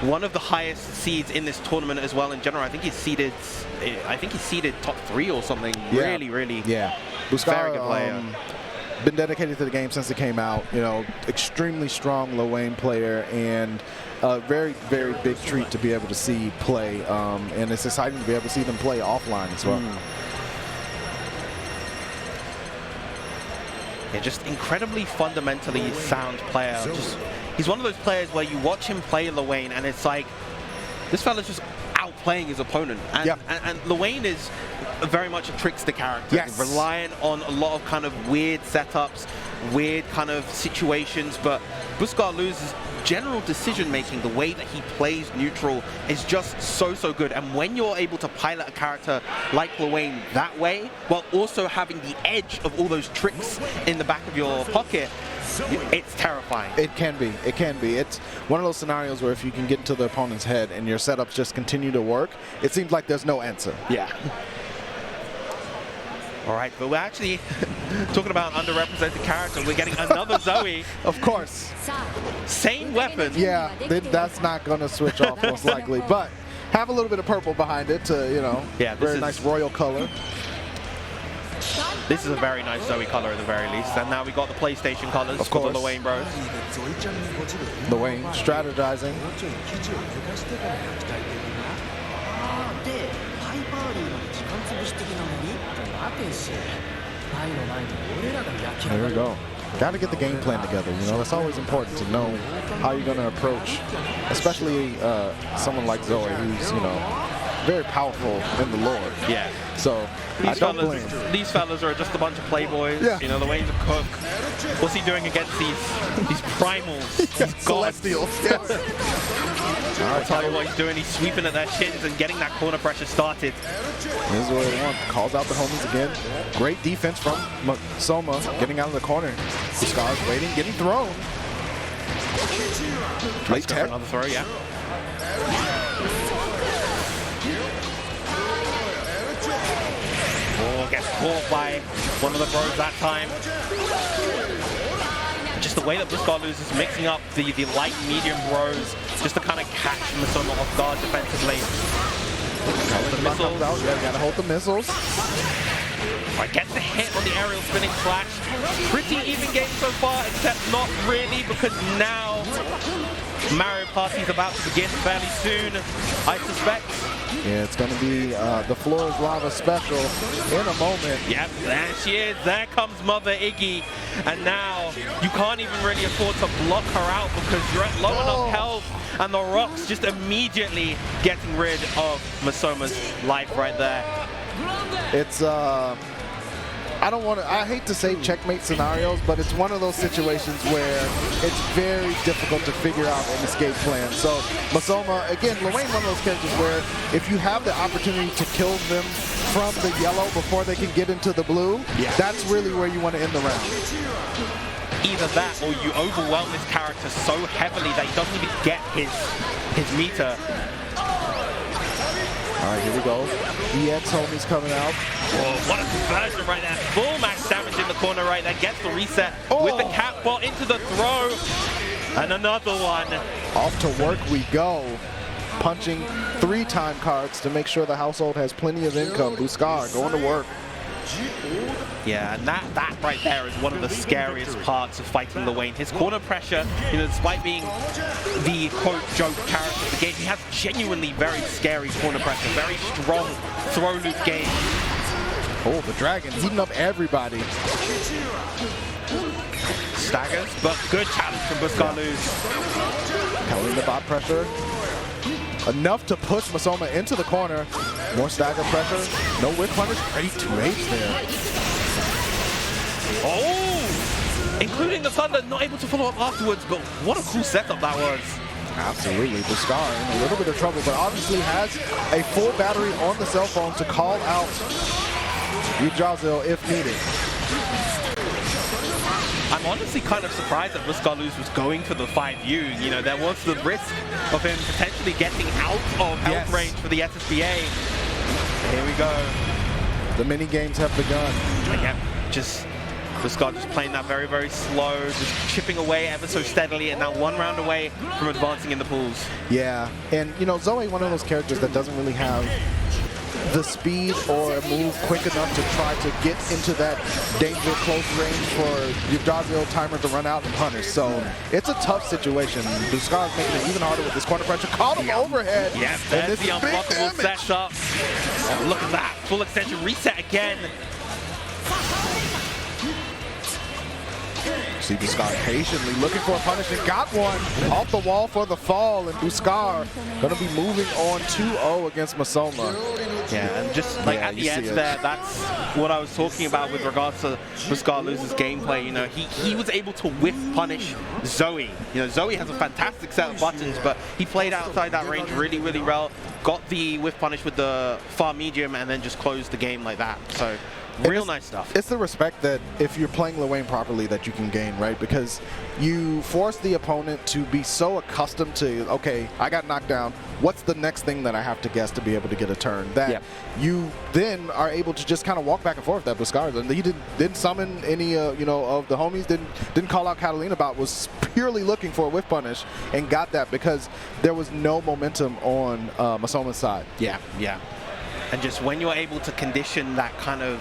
one of the highest seeds in this tournament as well in general. I think he's seeded top 3 or something. Really, Buscar, very good player. Been dedicated to the game since it came out. You know, extremely strong Lwane player, and a very, very big treat to be able to see play. And it's exciting to be able to see them play offline as well. Yeah, just incredibly fundamentally sound player. He's one of those players where you watch him play Lwane and it's like, this fella's just outplaying his opponent. And Lwane is very much a trickster character, reliant on a lot of kind of weird setups, weird kind of situations, but Buscar Luz's general decision making, the way that he plays neutral, is just so good. And when you're able to pilot a character like Lwane that way, while also having the edge of all those tricks in the back of your pocket, it's terrifying. It can be. It can be. It's one of those scenarios where if you can get into the opponent's head and your setups just continue to work, it seems like there's no answer. Yeah. All right, but we're actually talking about underrepresented character. We're getting another Zoe. Of course. Same weapon. Yeah, that's not going to switch off most likely, but have a little bit of purple behind it to, you know, very nice royal color. This is a very nice Zoe color at the very least. And now we got the PlayStation colors for the Lwane bros. Lwane strategizing. There we go. Got to get the game plan together. You know, it's always important to know how you're going to approach, especially someone like Zoe, who's, you know, very powerful in the lore. Yeah. So these fellas are just a bunch of playboys. Yeah. You know, Lwane's a cook. What's he doing against these primals, these celestials? I'll tell you what he's doing. He's sweeping at their shins and getting that corner pressure started. This is what they want. Calls out the homies again. Great defense from Masoma, getting out of the corner. Buscar's waiting, getting thrown. Late tech. Another throw, yeah. Oh, gets caught by one of the bros that time. Just the way that Buscar Luz is mixing up the light medium bros just to kind of catch Masoma off guard defensively. The missiles. Yeah, gotta hold the missiles. Right, gets the hit on the aerial spinning slash. Pretty even game so far, except not really, because now Mario Party is about to begin fairly soon, I suspect. Yeah, it's going to be the Floor is Lava special in a moment. Yep, there she is. There comes Mother Iggy. And now you can't even really afford to block her out because you're at low enough health, and the rocks just immediately getting rid of Masoma's life right there. It's I hate to say checkmate scenarios, but it's one of those situations where it's very difficult to figure out an escape plan. So Masoma, again, Lwane's one of those characters where if you have the opportunity to kill them from the yellow before they can get into the blue, that's really where you want to end the round. Either that or you overwhelm this character so heavily that he doesn't even get his meter. All right, here we go. EX homies coming out. Whoa, what a conversion right there. Full max damage in the corner right there. Gets the reset with the cat bot into the throw. And another one. Off to work we go. Punching 3 time cards to make sure the household has plenty of income. Buscar going to work. Yeah, and that right there is one of the scariest parts of fighting Lewayne. His corner pressure, despite being the quote joke character of the game, he has genuinely very scary corner pressure, very strong throw loop game. Oh, the dragon heating up everybody. Staggers, but good challenge from Buscar Luz. Covering the bot pressure. Enough to push Masoma into the corner. More stagger pressure. No whip punish. Great 2H there. Oh! Including the thunder, not able to follow up afterwards, but what a cool setup that was. Absolutely. Buscar in a little bit of trouble, but obviously has a full battery on the cell phone to call out Yggdrasil if needed. I'm honestly kind of surprised that Buscar Luz was going for the 5U. There was the risk of him potentially getting out of health range for the SSBA. Here we go. The mini games have begun. And yeah, Buscar just playing that very, very slow, just chipping away ever so steadily, and now 1 round away from advancing in the pools. Yeah, and Zoe, one of those characters that doesn't really have the speed or a move quick enough to try to get into that danger close range for Yggdrasil timer to run out and punish. So it's a tough situation. Buscar is making it even harder with this corner pressure. Caught him overhead. Yeah, there's the unblockable setup. Oh, look at that. Full extension reset again. See Buscar patiently looking for a punish and got one off the wall for the fall, and Buscar going to be moving on 2-0 against Masoma. Yeah, and just like at the edge there, that's what I was talking about with regards to Buscar Luz's gameplay. He was able to whiff punish Zoe. Zoe has a fantastic set of buttons, but he played outside that range really, really well. Got the whiff punish with the far medium and then just closed the game like that. So real nice stuff. It's the respect that if you're playing Lewayne properly that you can gain, right? Because you force the opponent to be so accustomed to, okay, I got knocked down. What's the next thing that I have to guess to be able to get a turn? That you then are able to just kind of walk back and forth. That Buscar, and he didn't summon any, of the homies. Didn't call out Catalina about. Was purely looking for a whiff punish and got that because there was no momentum on Masoma's side. Yeah. And just when you're able to condition that kind of,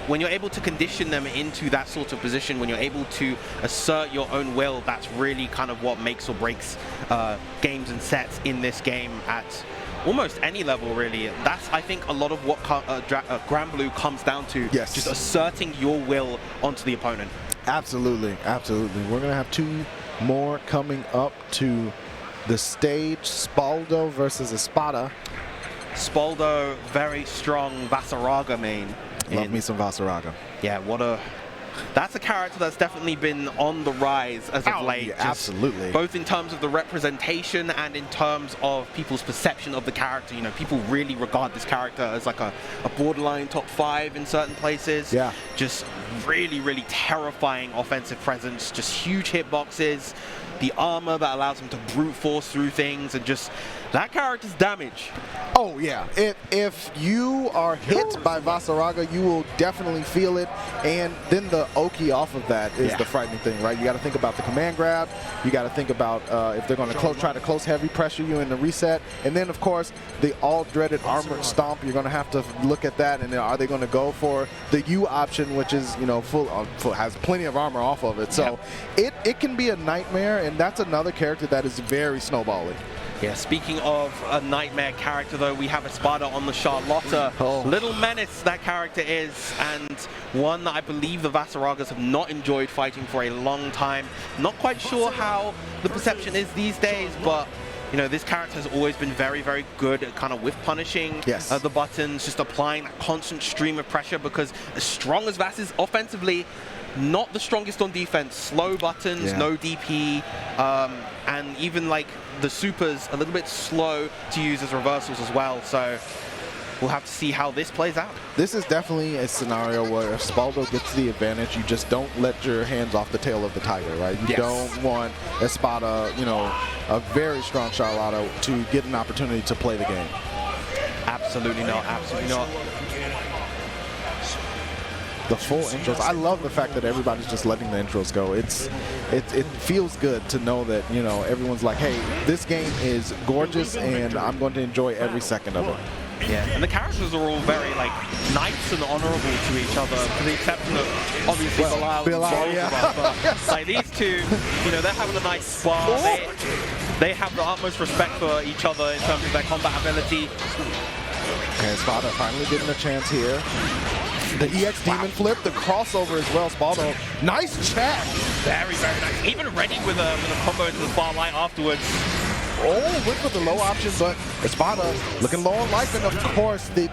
when you're able to condition them into that sort of position, when you're able to assert your own will, that's really kind of what makes or breaks games and sets in this game at almost any level, really. That's, I think, a lot of what Granblue comes down to. Yes. Just asserting your will onto the opponent. Absolutely. We're going to have 2 more coming up to the stage. Spauldo versus Espada. Spauldo, very strong Vasaraga main. Love me some Vasaraga. Yeah, that's a character that's definitely been on the rise as of late. Yeah, absolutely. Both in terms of the representation and in terms of people's perception of the character. People really regard this character as like a borderline top 5 in certain places. Yeah. Just really, really terrifying offensive presence, just huge hitboxes, the armor that allows him to brute force through things, and just that character's damage. Oh yeah, if you are hit by Vasaraga, you will definitely feel it, and then the Oki off of that is the frightening thing, right? You got to think about the command grab, you got to think about if they're going to try to close heavy pressure you in the reset, and then of course the all-dreaded armored stomp. You're going to have to look at that, and then are they going to go for the U option, which is full has plenty of armor off of it. So it can be a nightmare, and that's another character that is very snowbally. Yeah, speaking of a nightmare character, though, we have Espada on the Charlotta. Little menace that character is, and one that I believe the Vasaragas have not enjoyed fighting for a long time. Not quite sure how the perception is these days, but this character has always been very, very good at kind of whiff punishing the buttons, just applying that constant stream of pressure, because as strong as Vas is offensively, not the strongest on defense. Slow buttons, no DP, and even like the supers a little bit slow to use as reversals as well. So we'll have to see how this plays out. This is definitely a scenario where if Spauldo gets the advantage, you just don't let your hands off the tail of the tiger, right? You don't want Espada, a very strong Charlotta, to get an opportunity to play the game. Absolutely not. Absolutely not. The full intros. I love the fact that everybody's just letting the intros go. It feels good to know that everyone's like, hey, this game is gorgeous and I'm going to enjoy every second of it. Yeah, and the characters are all very like nice and honorable to each other, to the exception of obviously Bilal and Spauldo, but like these two, you know, they're having a nice spar. They have the utmost respect for each other in terms of their combat ability. Okay, Espada finally getting a chance here. The EX Demon Flip, the crossover as well. Spauldo, nice check. Very, very nice. Even ready with a combo into the far line afterwards. Oh, went for the low option, but Espada looking low on life, and of course the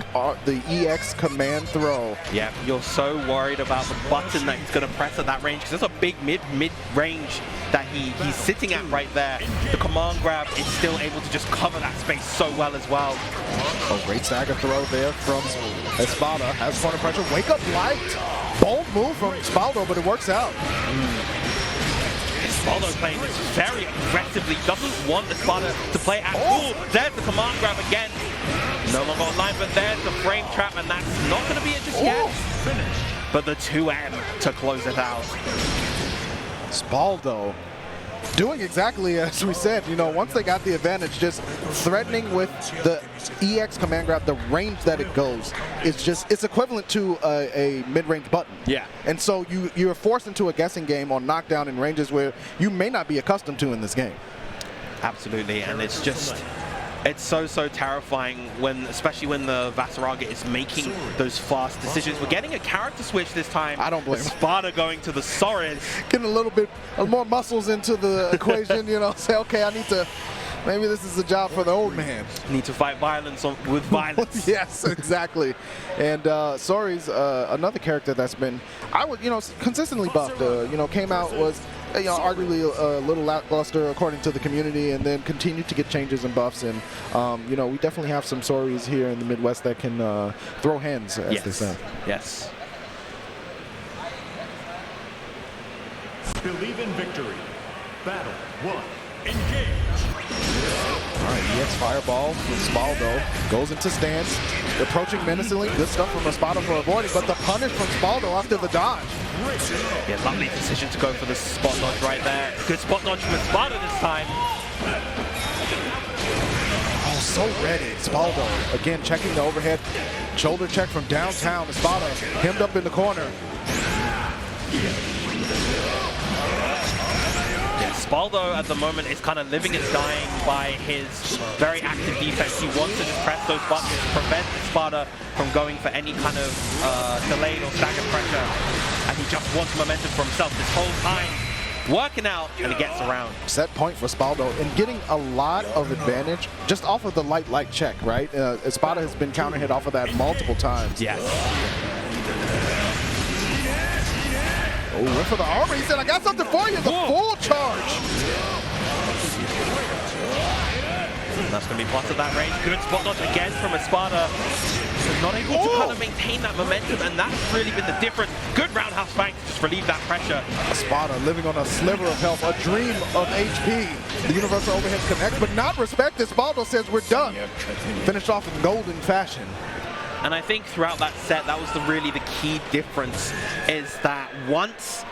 EX command throw. Yeah, you're so worried about the button that he's going to press at that range, because there's a big mid-range that he's sitting at right there. The command grab is still able to just cover that space so well as well. Oh, great stagger throw there from Espada. Has corner pressure. Wake up light. Bold move from Spauldo, but it works out. Spauldo playing this very aggressively, doesn't want Espada to play at all. There's the command grab again. No longer online, but there's the frame trap, and that's not going to be it just yet. But the 2M to close it out. Spauldo doing exactly as we said, you know, once they got the advantage, just threatening with the EX command grab, the range that it goes, it's equivalent to a mid-range button. Yeah. And so you're forced into a guessing game on knockdown in ranges where you may not be accustomed to in this game. Absolutely, and it's just, it's so terrifying when, especially when the Vasaraga is making those fast decisions. We're getting a character switch this time. I don't blame him. Espada going to the Sorin. Getting a little bit more muscles into the equation, you know, say, okay, I need to, maybe this is a job for the old man. Need to fight violence with violence. Yes, exactly. And Sori's another character that's been, consistently buffed. Came out, was, arguably a little lackluster according to the community, and then continued to get changes and buffs. And, we definitely have some Soris here in the Midwest that can throw hands, as they say. Yes. Believe in victory. Battle 1. Engage. All right, EX Fireball from Spauldo goes into stance, approaching menacingly. Good stuff from Espada for avoiding, but the punish from Spauldo after the dodge. Yeah, lovely decision to go for the spot dodge right there. Good spot dodge from Espada this time. Oh, so ready. Spauldo again checking the overhead. Shoulder check from downtown. Espada hemmed up in the corner. Spauldo at the moment is kind of living and dying by his very active defense. He wants to just press those buttons to prevent Espada from going for any kind of delayed or staggered pressure. And he just wants momentum for himself this whole time. Working out, and he gets around. Set point for Spauldo and getting a lot of advantage just off of the light check, right? Espada has been counter hit off of that multiple times. Yes. Oh, went for the armor. He said, I got something for you. The full charge. That's going to be plus of that range. Good spot dodge again from Espada. Not able to kind of maintain that momentum, and that's really been the difference. Good roundhouse bang to just relieve that pressure. Espada living on a sliver of health, a dream of HP. The universal overhead connects, but not respected. Spauldo says we're done. Finished off in golden fashion. And I think throughout that set, that was really the key difference, is that once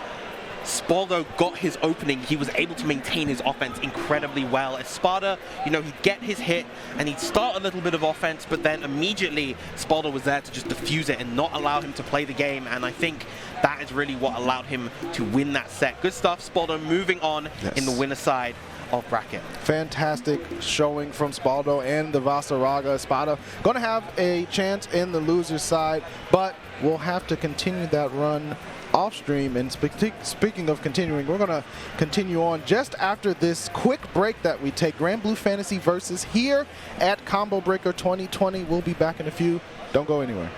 Spauldo got his opening, he was able to maintain his offense incredibly well. Espada, he'd get his hit and he'd start a little bit of offense, but then immediately Spauldo was there to just defuse it and not allow him to play the game. And I think that is really what allowed him to win that set. Good stuff, Spauldo moving on in the winner side of bracket. Fantastic showing from Spauldo and the Vasaraga. Espada going to have a chance in the loser's side, but we'll have to continue that run off stream. And speaking of continuing, we're going to continue on just after this quick break that we take. Granblue Fantasy versus here at Combo Breaker 2020. We'll be back in a few. Don't go anywhere.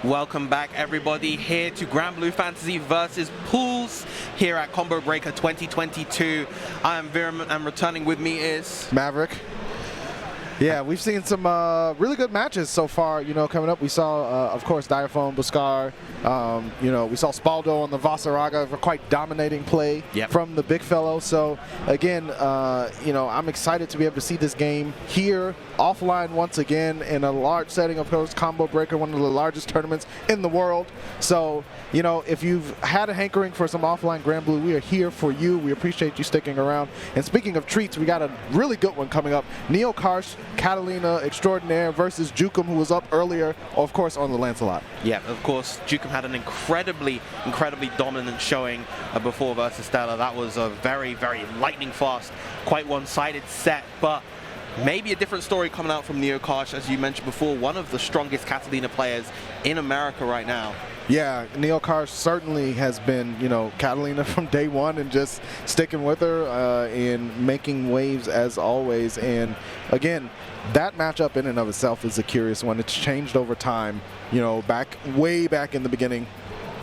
Welcome back, everybody, here to Granblue Fantasy versus Pools here at Combo Breaker 2022. I am Viram, and returning with me is Maverick. Yeah, we've seen some really good matches so far, coming up. We saw, of course, Diaphone, Buscar. We saw Spauldo on the Vasaraga for quite dominating play from the big fellow. So, again, I'm excited to be able to see this game here, offline once again, in a large setting, of course, Combo Breaker, one of the largest tournaments in the world. So, if you've had a hankering for some offline Granblue, we are here for you. We appreciate you sticking around. And speaking of treats, we got a really good one coming up. Neokarsh Catalina Extraordinaire versus Jukem, who was up earlier, of course, on the Lancelot. Yeah, of course, Jukem had an incredibly dominant showing before versus Stella. That was a very lightning fast, quite one-sided set, but maybe a different story coming out from Neokarsh, as you mentioned before, one of the strongest Catalina players in America right now. Yeah, Neokarsh certainly has been, you know, Catalina from day one and just sticking with her and making waves as always. And again, that matchup in and of itself is a curious one. It's changed over time, you know, way back in the beginning,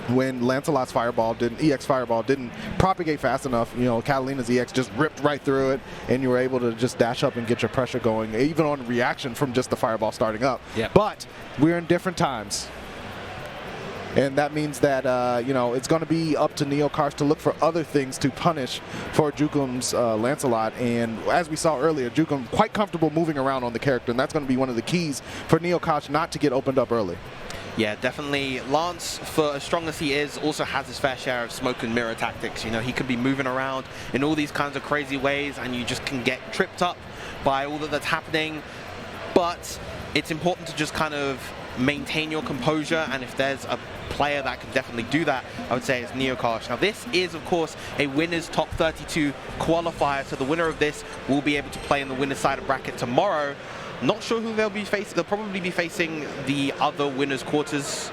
when Lancelot's EX Fireball didn't propagate fast enough, you know, Catalina's EX just ripped right through it, and you were able to just dash up and get your pressure going, even on reaction from just the Fireball starting up. Yep. But we're in different times. And that means that, you know, it's going to be up to Neokarsh to look for other things to punish for Jukem's Lancelot. And as we saw earlier, Jukem quite comfortable moving around on the character, and that's going to be one of the keys for Neokarsh not to get opened up early. Yeah, definitely. Lance, for as strong as he is, also has his fair share of smoke and mirror tactics. You know, he can be moving around in all these kinds of crazy ways, and you just can get tripped up by all that's happening. But it's important to just kind of maintain your composure, and if there's a player that can definitely do that, I would say it's Neokarsh. Now, this is, of course, a winner's top 32 qualifier, so the winner of this will be able to play in the winner's side of bracket tomorrow. Not sure who they'll be facing. They'll probably be facing the other winners' quarters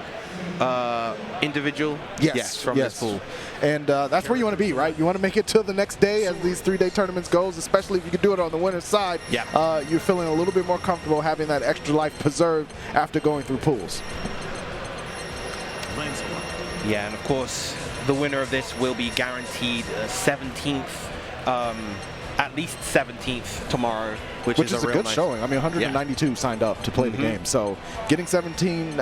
individual. Yes, from this pool. And that's where you want to be, right? You want to make it to the next day as these 3-day tournaments goes, especially if you can do it on the winner's side. Yeah. You're feeling a little bit more comfortable having that extra life preserved after going through pools. Yeah, and of course, the winner of this will be guaranteed 17th, at least 17th tomorrow, which is a real good nice showing. I mean, 192 signed up to play the game. So getting 17,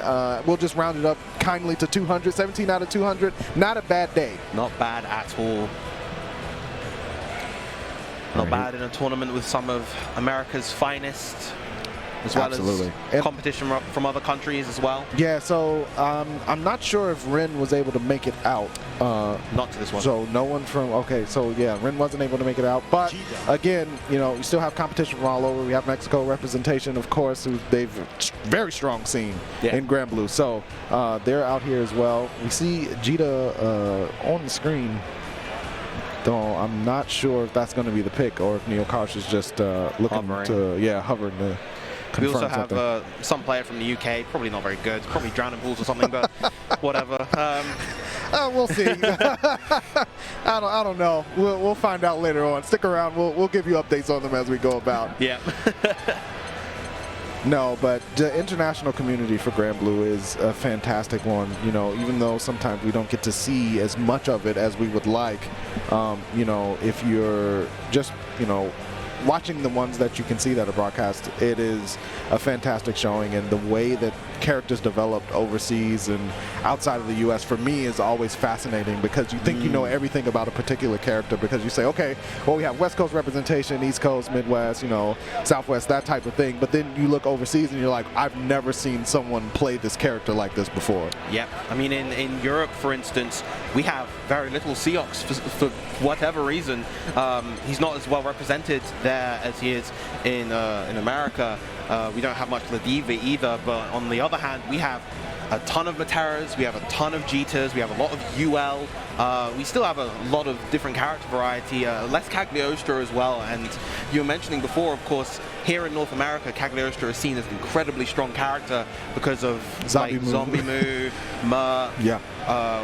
we'll just round it up kindly to 200. 17 out of 200, not a bad day. Not bad at all. Not bad in a tournament with some of America's finest, as well Absolutely. as competition from other countries as well. Yeah, so I'm not sure if Rin was able to make it out. Not to this one. So no one from, okay, so yeah, Rin wasn't able to make it out. But again, you know, you still have competition from all over. We have Mexico representation, of course, who they've very strong scene in Granblue. So they're out here as well. We see Jita on the screen, though I'm not sure if that's going to be the pick or if Neokarsh is just looking hovering. Hovering to We also confirm have some player from the UK, probably not very good, probably drowning pools or something, but whatever. We'll see. I don't know. We'll find out later on. Stick around. We'll give you updates on them as we go about. Yeah. No, but the international community for Granblue is a fantastic one. You know, even though sometimes we don't get to see as much of it as we would like. You know, if you're just, you know, watching the ones that you can see that are broadcast, it is a fantastic showing, and the way that characters developed overseas and outside of the US for me is always fascinating, because you think you know everything about a particular character because you say, okay, well, we have West Coast representation, East Coast, Midwest, you know, Southwest, that type of thing, but then you look overseas and you're like, I've never seen someone play this character like this before. Yep. I mean, in Europe, for instance, we have very little Seox for whatever reason. He's not as well represented there as he is in America. We don't have much DylanVee either, but on the other hand, we have a ton of Materas, we have a ton of Jitas, we have a lot of UL, we still have a lot of different character variety, less Cagliostro as well, and you were mentioning before, of course, here in North America, Cagliostro is seen as an incredibly strong character because of Zombie Moo,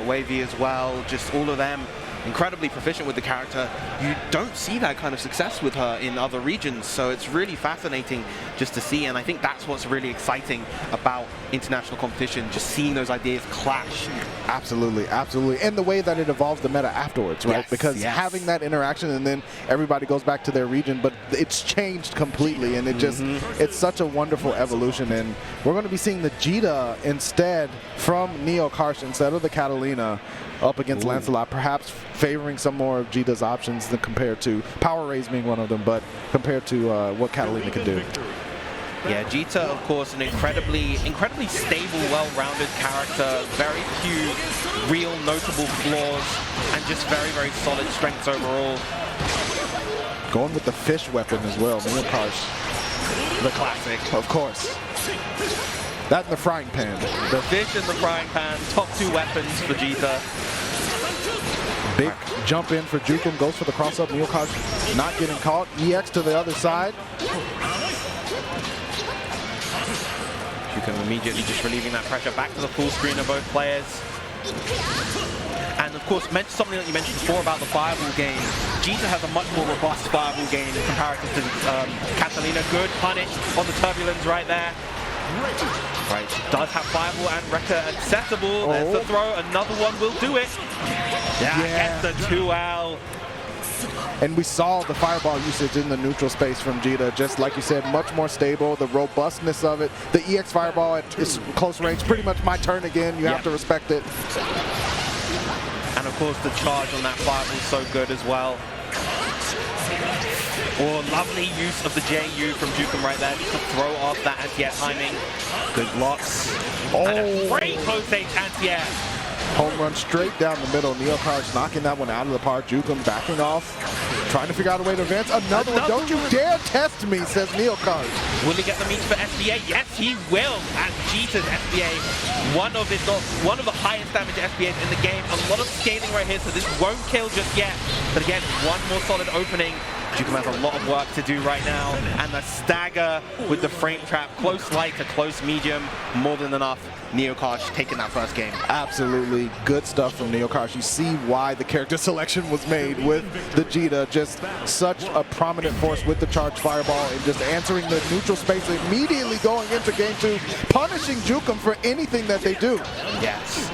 Wavy as well, just all of them incredibly proficient with the character. You don't see that kind of success with her in other regions, so it's really fascinating just to see, and I think that's what's really exciting about international competition, just seeing those ideas clash. Absolutely, absolutely. And the way that it evolves the meta afterwards, right? Because having that interaction and then everybody goes back to their region, but it's changed completely, and it just, it's such a wonderful evolution, and we're going to be seeing the Jita instead from Neokarsh instead of the Catalina up against Lancelot, perhaps favoring some more of Jita's options than compared to Power Rays being one of them, but compared to what Catalina can do. Yeah, Jita, of course, an incredibly stable, well-rounded character, very few real notable flaws, and just very, very solid strengths overall. Going with the fish weapon as well, Neokarsh. The classic. Of course. That in the frying pan. The fish in the frying pan, top 2 weapons for Jita. Big jump in for Jukem, goes for the cross-up. Neokarsh not getting caught. EX to the other side. Jukem immediately just relieving that pressure back to the full screen of both players. And of course, something that you mentioned before about the fireball game. Jita has a much more robust fireball game in comparison to Catalina. Good punish on the turbulence right there. Right, does have fireball and Wrecker accessible. There's the throw, another one will do it. Yeah, gets the 2L. And we saw the fireball usage in the neutral space from Jita, just like you said, much more stable, the robustness of it. The EX fireball at its close range, pretty much my turn again, you have to respect it. And of course the charge on that fireball is so good as well. Oh, lovely use of the JU from Jukem right there, just to throw off that anti-air timing. Good blocks. And a great close-range anti-air. Home run straight down the middle. Neokarsh knocking that one out of the park. Jukem backing off, trying to figure out a way to advance. Another one. Don't you dare test me, says Neokarsh. Will he get the means for SBA? Yes, he will. And Jita's SBA, one of the highest damage SBAs in the game. A lot of scaling right here, so this won't kill just yet. But again, one more solid opening. Jukem has a lot of work to do right now. And the stagger with the frame trap, close light to close medium, more than enough. Neokarsh taking that first game. Absolutely good stuff from Neokarsh. You see why the character selection was made with the Jita. Just such a prominent force with the charged fireball and just answering the neutral space, immediately going into game 2, punishing Jukem for anything that they do. Yes.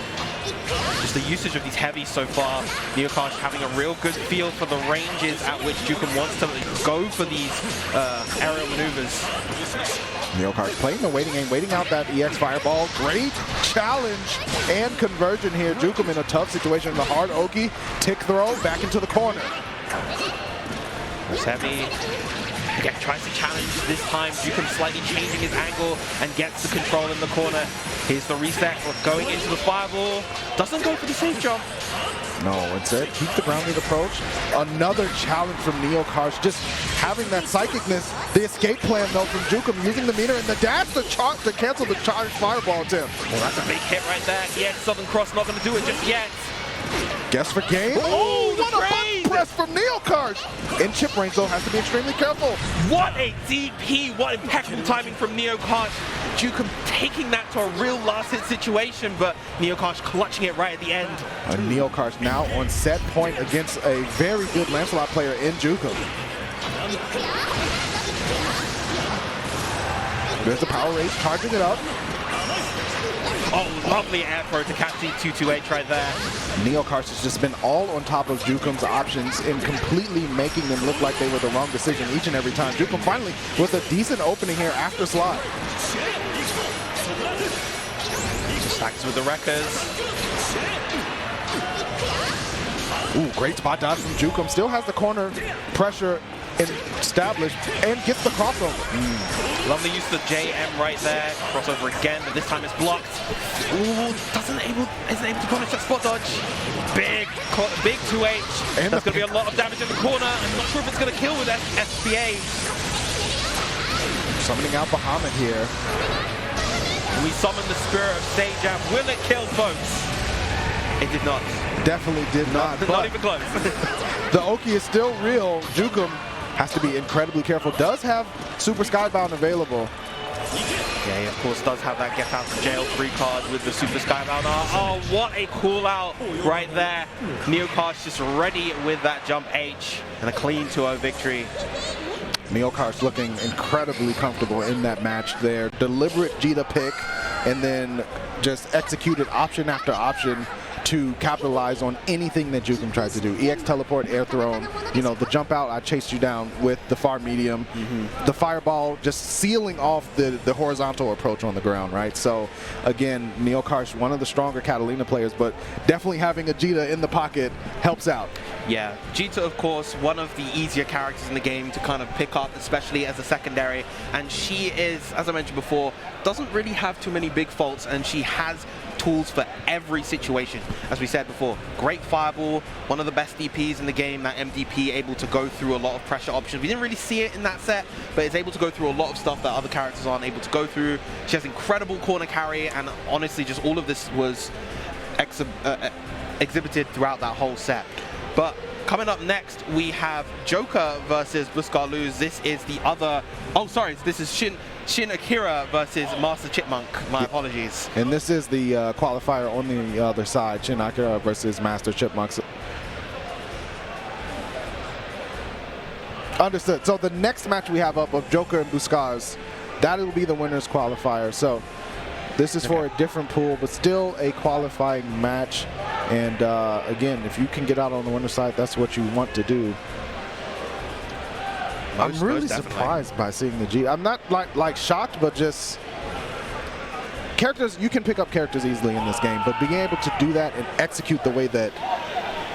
Just the usage of these heavies so far. Neokarsh having a real good feel for the ranges at which Jukem wants to go for these aerial maneuvers. Neokarsh playing the waiting game, waiting out that EX fireball. Great challenge and conversion here. Jukem in a tough situation. The hard Oki, tick throw, back into the corner. That's heavy. Again, tries to challenge this time. Jukem slightly changing his angle and gets the control in the corner. Here's the reset, going into the fireball. Doesn't go for the safe jump. No, instead, keep the grounded approach. Another challenge from Neokarsh, just having that psychicness. The escape plan, though, from Jukem, using the meter and the dash to cancel the charged fireball attempt. Well, that's a big hit right there. Yeah, Southern Cross not going to do it just yet. Guess for game. Oh, what a button press from Neokarsh. In chip range, though, has to be extremely careful. What a DP. What impeccable timing from Neokarsh. Jukem taking that to a real last-hit situation, but Neokarsh clutching it right at the end. Neokarsh now on set point against a very good Lancelot player in Jukem. There's the power race, charging it up. Oh, lovely air throw to catch the 228 right there. Neokarsh has just been all on top of Jukem's options and completely making them look like they were the wrong decision each and every time. Jukem finally with a decent opening here after slide. Stacks with the wreckers. Ooh, great spot dodge from Jukem. Still has the corner pressure established and gets the crossover. Lovely use of the JM right there. Crossover again, but this time it's blocked. Ooh, isn't able to punish that spot dodge. Big 2H. And that's going to be a lot of damage in the corner. I'm not sure if it's going to kill with SBA. Summoning out Bahamut here. We summon the spirit of Stage Jam. Will it kill, folks? It did not. Definitely did not. Not even close. The Oki is still real. Jukem has to be incredibly careful. Does have Super Skybound available. Yeah, he of course does have that get out of jail free card with the Super Skybound. Oh, what a call out right there. Neokarsh just ready with that jump H and a clean 2-0 victory. Neokarsh looking incredibly comfortable in that match there. Deliberate Jita pick and then just executed option after option to capitalize on anything that Jukem tried to do. EX teleport, air thrown, you know, the jump out, I chased you down with the far medium. The fireball just sealing off the horizontal approach on the ground, right? So again, Neokarsh, one of the stronger Catalina players, but definitely having a Jita in the pocket helps out. Yeah, Jita, of course, one of the easier characters in the game to kind of pick up, especially as a secondary. And she is, as I mentioned before, doesn't really have too many big faults, and she has tools for every situation. As we said before, great fireball, one of the best DPs in the game, that MDP able to go through a lot of pressure options. We didn't really see it in that set, but it's able to go through a lot of stuff that other characters aren't able to go through. She has incredible corner carry, and honestly, just all of this was exhibited throughout that whole set. But coming up next, we have Joker versus Buscar Luz. This is the other... Oh, sorry, this is Shin Akira versus MasterChipmonk. My apologies. And this is the qualifier on the other side, Shin Akira versus MasterChipmonk. Understood. So the next match we have up of Joker and Buscar's, that will be the winner's qualifier. So this is for a different pool, but still a qualifying match. And again, if you can get out on the winner's side, that's what you want to do. I'm really surprised by seeing the G. I'm not like shocked, but just characters. You can pick up characters easily in this game, but being able to do that and execute the way that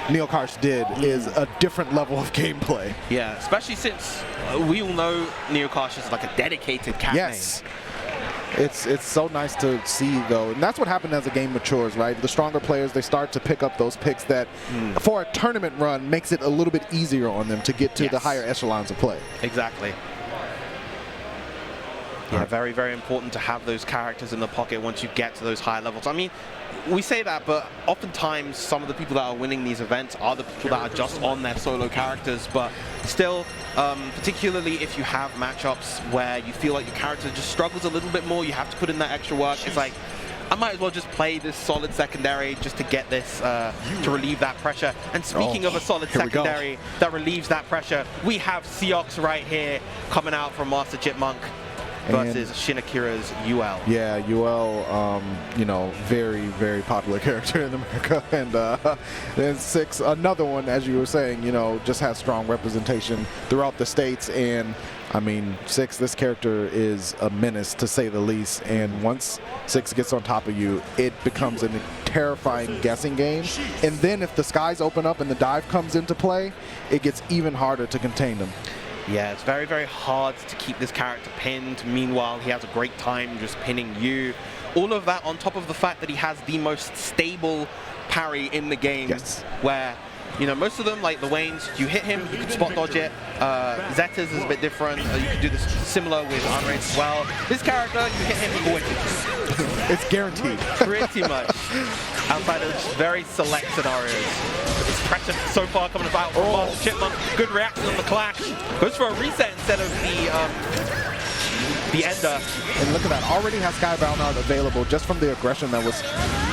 Neokarsh did is a different level of gameplay. Yeah, especially since we all know Neokarsh is like a dedicated cat yes. It's so nice to see, though, and that's what happened as the game matures, right? The stronger players, they start to pick up those picks that, for a tournament run, makes it a little bit easier on them to get to the higher echelons of play. Exactly. Yeah, very, very important to have those characters in the pocket once you get to those higher levels. I mean, we say that, but oftentimes some of the people that are winning these events are the people that are just on their solo characters, but still, particularly if you have matchups where you feel like your character just struggles a little bit more, you have to put in that extra work. It's like, I might as well just play this solid secondary just to get this, to relieve that pressure. And speaking of a solid secondary that relieves that pressure, we have Seox right here coming out from MasterChipmonk versus Shin Akira's UL. Yeah, UL, you know, very, very popular character in America. And then 6, another one, as you were saying, you know, just has strong representation throughout the States. And I mean, 6, this character is a menace, to say the least. And once 6 gets on top of you, it becomes a terrifying guessing game. And then if the skies open up and the dive comes into play, it gets even harder to contain them. Yeah, it's very, very hard to keep this character pinned. Meanwhile, he has a great time just pinning you. All of that on top of the fact that he has the most stable parry in the game. Yes. Where, you know, most of them, like the Waynes, you hit him, you can spot dodge it. Zeta's is a bit different. You can do this similar with Unraised as well. This character, you hit him, you always hit. It's guaranteed. Pretty much. Outside of very select scenarios. This pressure so far coming about from MasterChipmonk. Good reaction on the clash. Goes for a reset instead of the ender. And look at that, already has Skybound Art available just from the aggression that was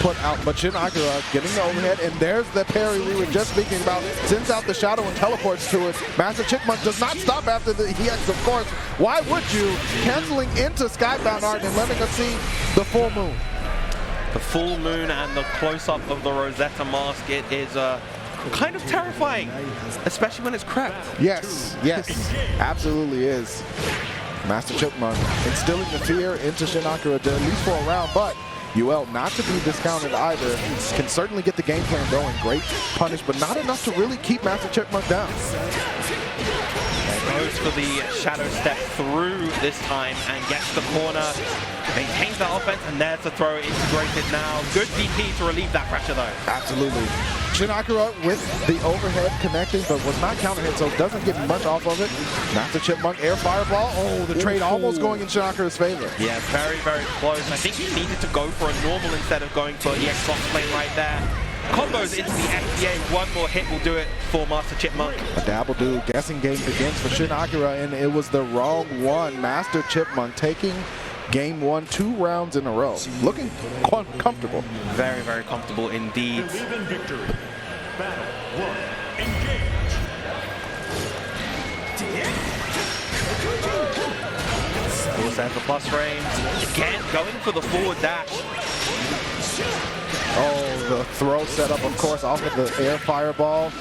put out. But Shin Akira getting the overhead, and there's the parry we were just speaking about. Sends out the shadow and teleports to it. MasterChipmonk does not stop after the EX, of course. Why would you? Canceling into Skybound Art and letting us see the full moon. The full moon and the close-up of the Rosetta mask, it is kind of terrifying, especially when it's crept. Yes, yes, absolutely is. MasterChipmonk instilling the fear into Shin Akira, at least for a round, but UL not to be discounted either. Can certainly get the game plan going. Great punish, but not enough to really keep MasterChipmonk down. Goes for the shadow step through this time and gets the corner. Maintains that offense, and there's the throw integrated now. Good DP to relieve that pressure though. Absolutely. Shin Akira with the overhead connecting, but was not counter hit, so doesn't get much off of it. MasterChipmonk air fireball. Oh, the trade almost going in Shin Akira's favor. Yeah, very, very close. I think he needed to go for a normal instead of going for EX box plane right there. Combos into the FDA, one more hit will do it for MasterChipmonk. A dabble do, guessing game begins for Shin Akira, and it was the wrong one. MasterChipmonk taking game 1 2 rounds in a row. Looking comfortable. Very, very comfortable indeed. Believe in victory. Battle 1. Engage. Of course, the plus frames. Again, going for the forward dash. Oh, the throw setup, of course, off of the air fireball.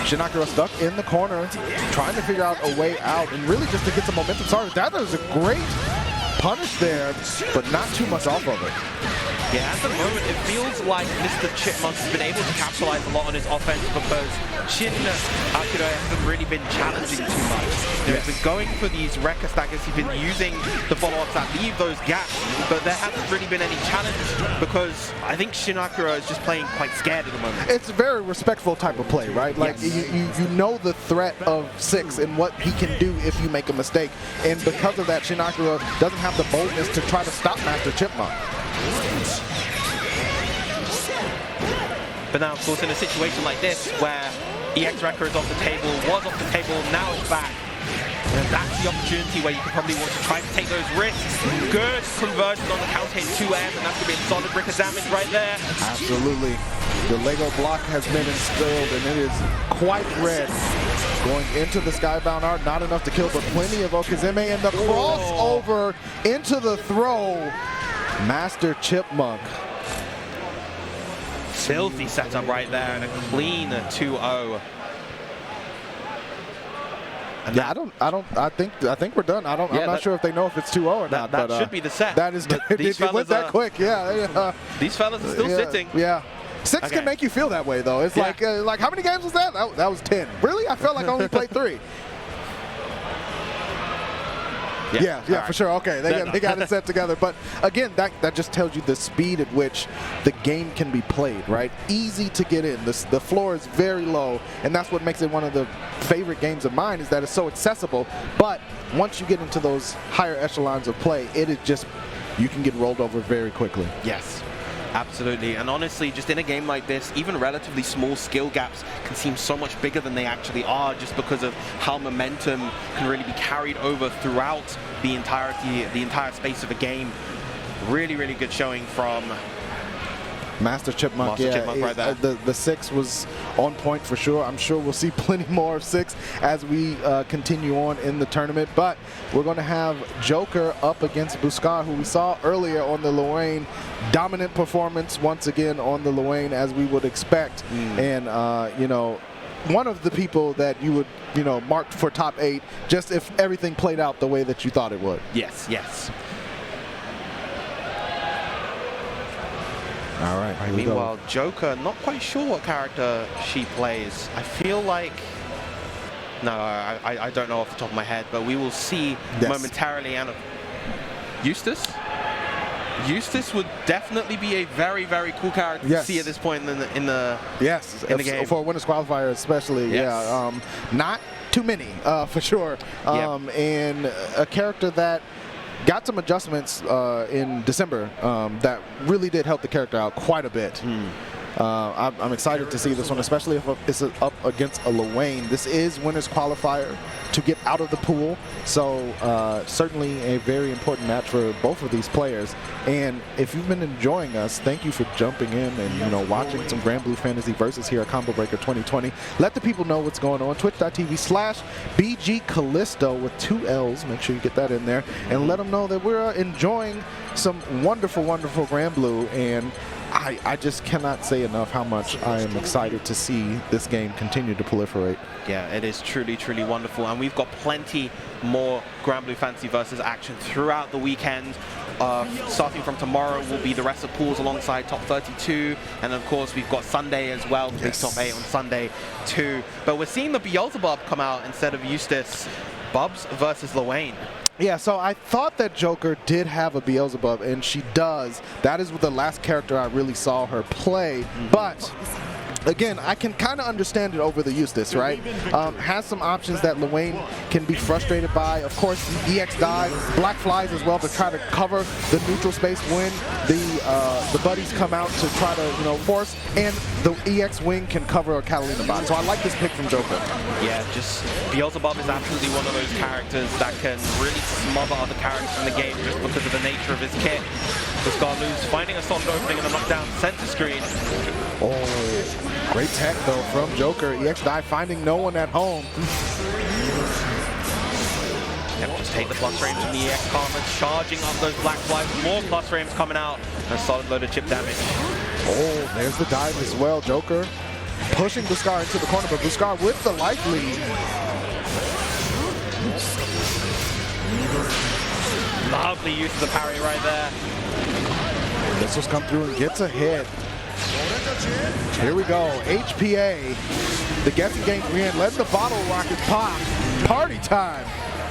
Shin Akira stuck in the corner, trying to figure out a way out, and really just to get some momentum started. That is a great punish there, but not too much off of it. Yeah, at the moment, it feels like Mr. Chipmunk has been able to capitalize a lot on his offense because Shin Akira hasn't really been challenging too much. He's been going for these Rekka stackers. He's been using the follow-ups that leave those gaps, but there hasn't really been any challenge because I think Shin Akira is just playing quite scared at the moment. It's a very respectful type of play, right? Like you know the threat of 6 and what he can do if you make a mistake, and because of that, Shin Akira doesn't have the boldness to try to stop Master Chipmunk. But now, of course, in a situation like this, where EX Rekka is off the table, was off the table, now it's back. And that's the opportunity where you could probably want to try to take those risks. Good conversion on the counter hit 2M, and that's going to be a solid brick of damage right there. Absolutely. The Lego block has been instilled, and it is quite red. Going into the Skybound Art, not enough to kill, but plenty of Okazeme, and the crossover into the throw. Master Chipmunk. Filthy setup right there, and a clean 2-0. Yeah, I think we're done. I'm not sure if they know if it's 2-0 or not. That should be the set. That is, it went that quick. Yeah. These fellas are still sitting. Yeah. 6 can make you feel that way, though. It's like how many games was that? That was 10. Really? I felt like I only played 3. Yeah, right. For sure. Okay, they got it set together. But again, that just tells you the speed at which the game can be played, right? Easy to get in. The floor is very low, and that's what makes it one of the favorite games of mine, is that it's so accessible. But once you get into those higher echelons of play, it is just, you can get rolled over very quickly. Yes. Absolutely, and honestly, just in a game like this, even relatively small skill gaps can seem so much bigger than they actually are, just because of how momentum can really be carried over throughout the entire space of a game. Really, really good showing from Master Chipmunk. Chipmunk right there. The 6 was on point for sure. I'm sure we'll see plenty more of 6 as we continue on in the tournament. But we're going to have Joker up against Buscar, who we saw earlier on the Luane. Dominant performance once again on the Luane, as we would expect. And, you know, one of the people that you would, you know, mark for top 8, just if everything played out the way that you thought it would. Yes, yes. All right, meanwhile, Joker, not quite sure what character she plays. I feel like... No, I don't know off the top of my head, but we will see momentarily. And Eustace? Eustace would definitely be a very, very cool character to see at this point in the game. For a winners qualifier especially. Yes. Not too many, for sure. And a character that got some adjustments in December that really did help the character out quite a bit. I'm excited to see this one, especially if it's up against a Luane. This is winners qualifier to get out of the pool, so certainly a very important match for both of these players. And if you've been enjoying us, thank you for jumping in and watching some Granblue Fantasy Versus here at Combo Breaker 2020. Let the people know what's going on. Twitch.tv/BG Callisto with 2 L's. Make sure you get that in there, and let them know that we're enjoying some wonderful, wonderful Granblue. And I just cannot say enough how much I am excited to see this game continue to proliferate. Yeah, it is truly, truly wonderful. And we've got plenty more Granblue Fantasy Versus action throughout the weekend. Starting from tomorrow will be the rest of pools alongside top 32. And of course, we've got Sunday as well, the big top 8 on Sunday too. But we're seeing the Beelzebub come out instead of Eustace. Bubs versus Luane. Yeah, so I thought that Joker did have a Beelzebub, and she does. That is the last character I really saw her play. But again, I can kind of understand it over the Eustace, right? Has some options that Luane can be frustrated by. Of course, EX dive, Black Flies as well to try to cover the neutral space when the buddies come out to try to force, and the EX wing can cover a Catalina bot. So I like this pick from Joker. Yeah, just Beelzebub is absolutely one of those characters that can really smother other characters in the game just because of the nature of his kit. Buscar Luz finding a solid opening in the knockdown center screen. Oh, great tech though from Joker. EX dive finding no one at home. Yep, just take the plus frames from the EX Karma, charging up those Black Flies. More plus frames coming out, and a solid load of chip damage. Oh, there's the dive as well. Joker pushing Buscar into the corner, but Buscar with the life lead. Lovely use of the parry right there. Missiles come through and gets a hit. Here we go. HPA. The guessing game win. Letting the bottle rockets pop. Party time.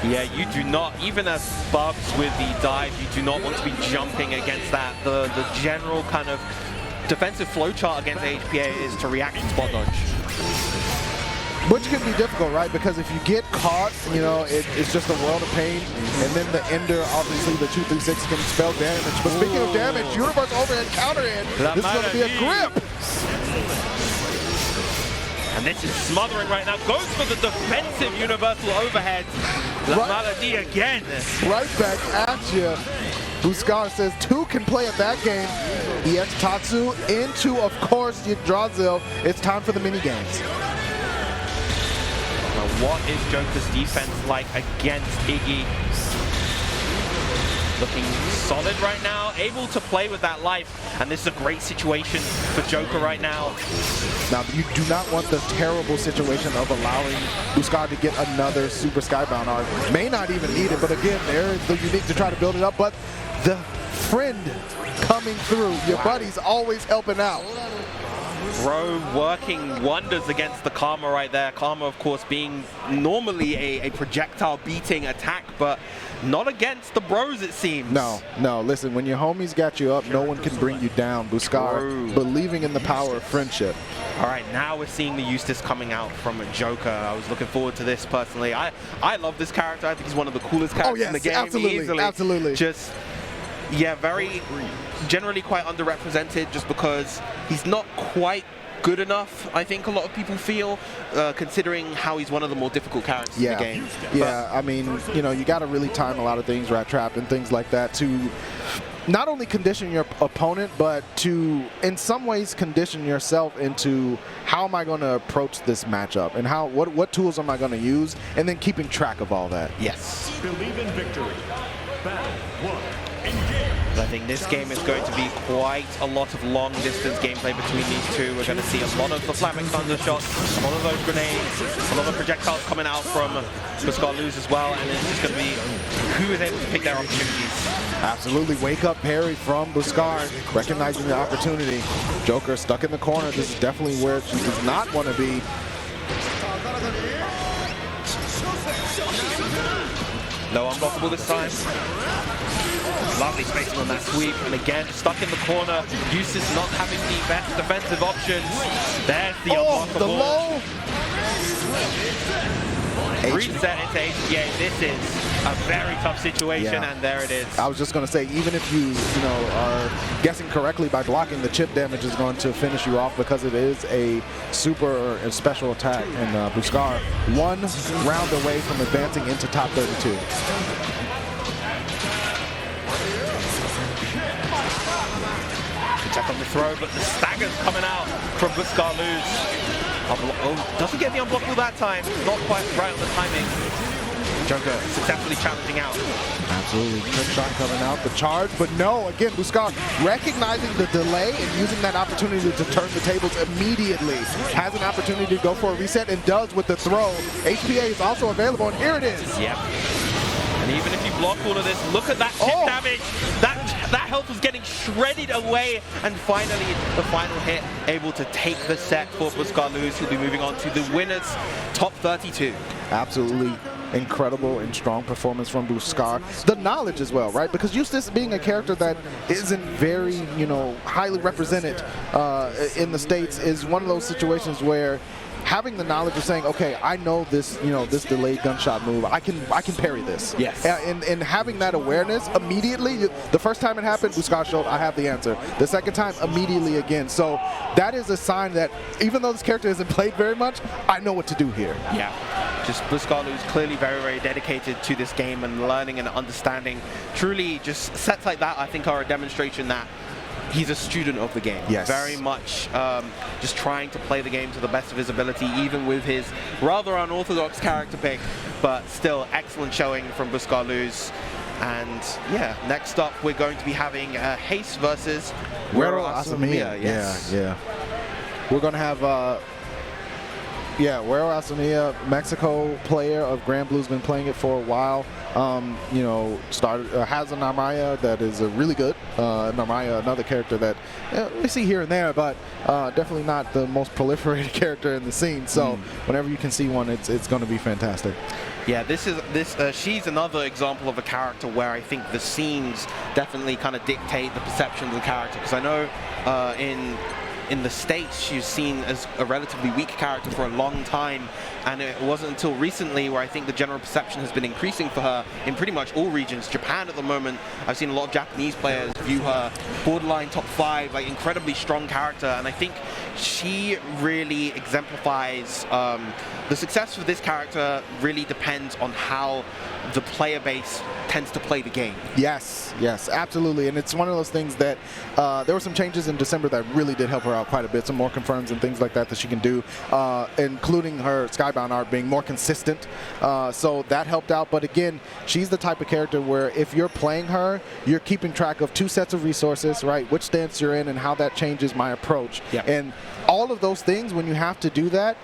Yeah, you do not, even as buffs with the dive, you do not want to be jumping against that. The general kind of defensive flowchart against HPA is to react and spot dodge. Which can be difficult, right? Because if you get caught, you know, it's just a world of pain. And then the ender, obviously, the 2-3-6 can spell damage. But speaking of damage, universe overhead counter in. This is going to be a grip. And this is smothering right now. Goes for the defensive universal overhead. La Maladie again. Right back at you. Buscar says 2 can play at that game. EX Tatsu into, of course, Yggdrasil. It's time for the mini games. Now, what is Joker's defense like against Iggy? Looking solid right now, able to play with that life, and this is a great situation for Joker right now. Now, you do not want the terrible situation of allowing Buscar to get another Super Skybound arc. May not even need it, but again, there is the unique to try to build it up, but the friend coming through, your buddy's always helping out. Bro working wonders against the Karma right there. Karma, of course, being normally a projectile beating attack, but not against the bros, it seems. No, listen, when your homies got you up, no one can bring you down. Buscar believing in the power of friendship. All right, now we're seeing the Eustace coming out from a Joker. I was looking forward to this personally. I love this character. I think he's one of the coolest characters in the game. Absolutely. Just, yeah, very generally quite underrepresented just because he's not quite good enough, I think a lot of people feel, considering how he's one of the more difficult characters in the game. Yeah, I mean, you know, you got to really time a lot of things, Rat Trap and things like that, to not only condition your opponent, but to, in some ways, condition yourself into how am I going to approach this matchup and what tools am I going to use, and then keeping track of all that. Yes. Believe in victory. Battle 1. Engage. I think this game is going to be quite a lot of long-distance gameplay between these two. We're going to see a lot of the Flaming Thunder shots, a lot of those grenades, a lot of projectiles coming out from Buscar Luz as well, and it's just going to be who is able to pick their opportunities. Absolutely. Wake up parry from Buscar, recognizing the opportunity. Joker stuck in the corner. This is definitely where she does not want to be. No unblockable this time. Lovely spacing on that sweep, and again, stuck in the corner. Eustace not having the best defensive options. There's the unblockable. The low. Reset into HPA. This is a very tough situation, and there it is. I was just going to say, even if you are guessing correctly by blocking, the chip damage is going to finish you off because it is a super special attack. And Buscar 1 round away from advancing into top 32. Check on the throw, but the stagger's coming out from Buscar Luz. Oh, doesn't get the unblockable that time. Not quite right on the timing. Joker successfully challenging out. Absolutely. Trick shot coming out. The charge, but no. Again, Buscar recognizing the delay and using that opportunity to turn the tables immediately. Has an opportunity to go for a reset and does with the throw. HPA is also available, and here it is. Yep. And even if you block all of this, look at that chip damage. That health was getting shredded away. And finally, the final hit, able to take the set for Buscar Luz. He'll be moving on to the winners, top 32. Absolutely incredible and strong performance from Buscar. The knowledge as well, right? Because Eustace being a character that isn't very, highly represented in the States is one of those situations where having the knowledge of saying, okay, I know this, this delayed gunshot move. I can parry this. Yes. And having that awareness immediately, the first time it happened, Buscar showed, I have the answer. The second time, immediately again. So that is a sign that even though this character hasn't played very much, I know what to do here. Yeah. Just Buscar Luz clearly very, very dedicated to this game and learning and understanding. Truly, just sets like that, I think, are a demonstration that he's a student of the game. Yes. Very much just trying to play the game to the best of his ability, even with his rather unorthodox character pick, but still excellent showing from Buscar Luz. And yeah, next up we're going to be having Hace versus Wero Asamiya. Yes. Yeah. We're going to have Yeah, Wero Asamiya, Mexico player of Granblue's been playing it for a while. You know, has a Narmaya that is really good. Narmaya, another character that we see here and there, but definitely not the most proliferated character in the scene. So whenever you can see one, it's going to be fantastic. Yeah, she's another example of a character where I think the scenes definitely kind of dictate the perception of the character. Because I know in the States, she's seen as a relatively weak character for a long time, and it wasn't until recently where I think the general perception has been increasing for her in pretty much all regions. Japan at the moment, I've seen a lot of Japanese players view her borderline top 5, like incredibly strong character, and I think she really exemplifies the success of this character really depends on how the player base tends to play the game. Yes, yes, absolutely. And it's one of those things that there were some changes in December that really did help her out quite a bit. Some more confirms and things like that that she can do, including her Skybound art being more consistent. So that helped out. But again, she's the type of character where if you're playing her, you're keeping track of 2 sets of resources, right? Which stance you're in and how that changes my approach. Yep. And all of those things, when you have to do that,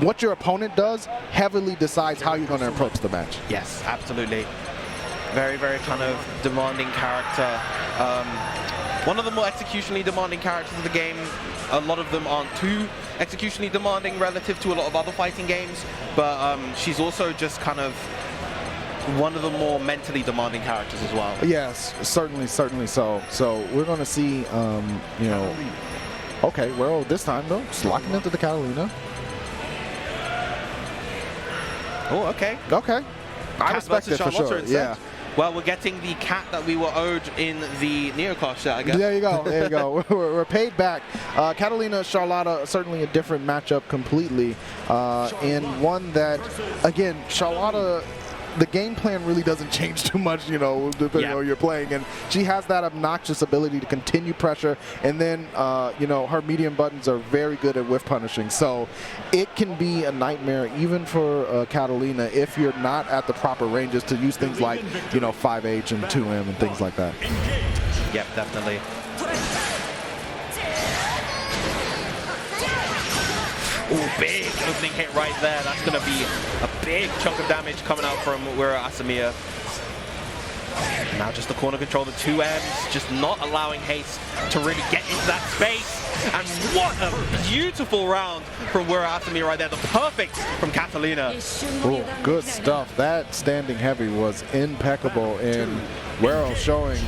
what your opponent does heavily decides how you're going to approach the match. Yes, absolutely. Very, very kind of demanding character. One of the more executionally demanding characters of the game. A lot of them aren't too executionally demanding relative to a lot of other fighting games, but she's also just kind of one of the more mentally demanding characters as well. Yes, certainly so. So we're going to see, you know, okay, well, this time though, just locking into the Catalina. Oh, okay. Okay. I respect it for sure. Yeah. Well, we're getting the cat that we were owed in the Neokarsh set, I guess. There you go. There you go. We're paid back. Catalina, Charlotta, certainly a different matchup completely. And one that, again, Charlotta, the game plan really doesn't change too much, you know, depending on who you're playing. And she has that obnoxious ability to continue pressure. And then, you know, her medium buttons are very good at whiff punishing. So it can be a nightmare even for Catalina if you're not at the proper ranges to use things like, you know, 5H and 2M and things like that. Yep, definitely. Oh, big opening hit right there. That's going to be a big chunk of damage coming out from Wero Asamiya. Now just the corner control, the 2Ms, just not allowing Hace to really get into that space. And what a beautiful round from Wero Asamiya right there. The perfect from Catalina. Oh, good stuff. That standing heavy was impeccable, and Wero showing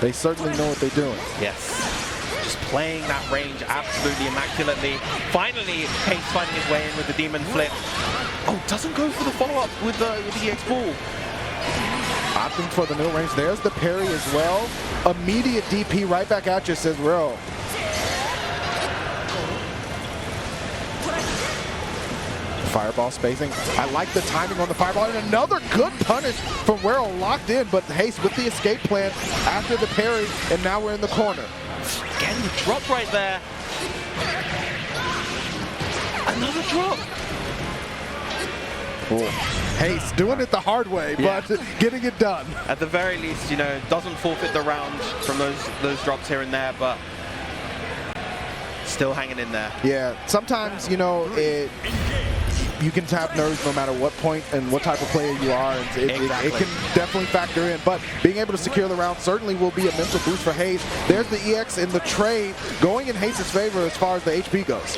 they certainly know what they're doing. Yes. Just playing that range absolutely immaculately. Finally, Hace finding his way in with the demon flip. Oh, doesn't go for the follow-up with the EX ball. Opting for the middle range. There's the parry as well. Immediate DP right back at you, says Wero. Fireball spacing. I like the timing on the fireball. And another good punish from Wero, locked in, but Hace with the escape plan after the parry, and now we're in the corner. Getting the drop right there. Another drop. Oh. Hace doing it the hard way, but getting it done. At the very least, you know, doesn't forfeit the round from those drops here and there, but still hanging in there. Yeah, sometimes, you know, you can have nerves no matter what point and what type of player you are. And it can definitely factor in. But being able to secure the round certainly will be a mental boost for Hace. There's the EX in the trade going in Hace's favor as far as the HP goes.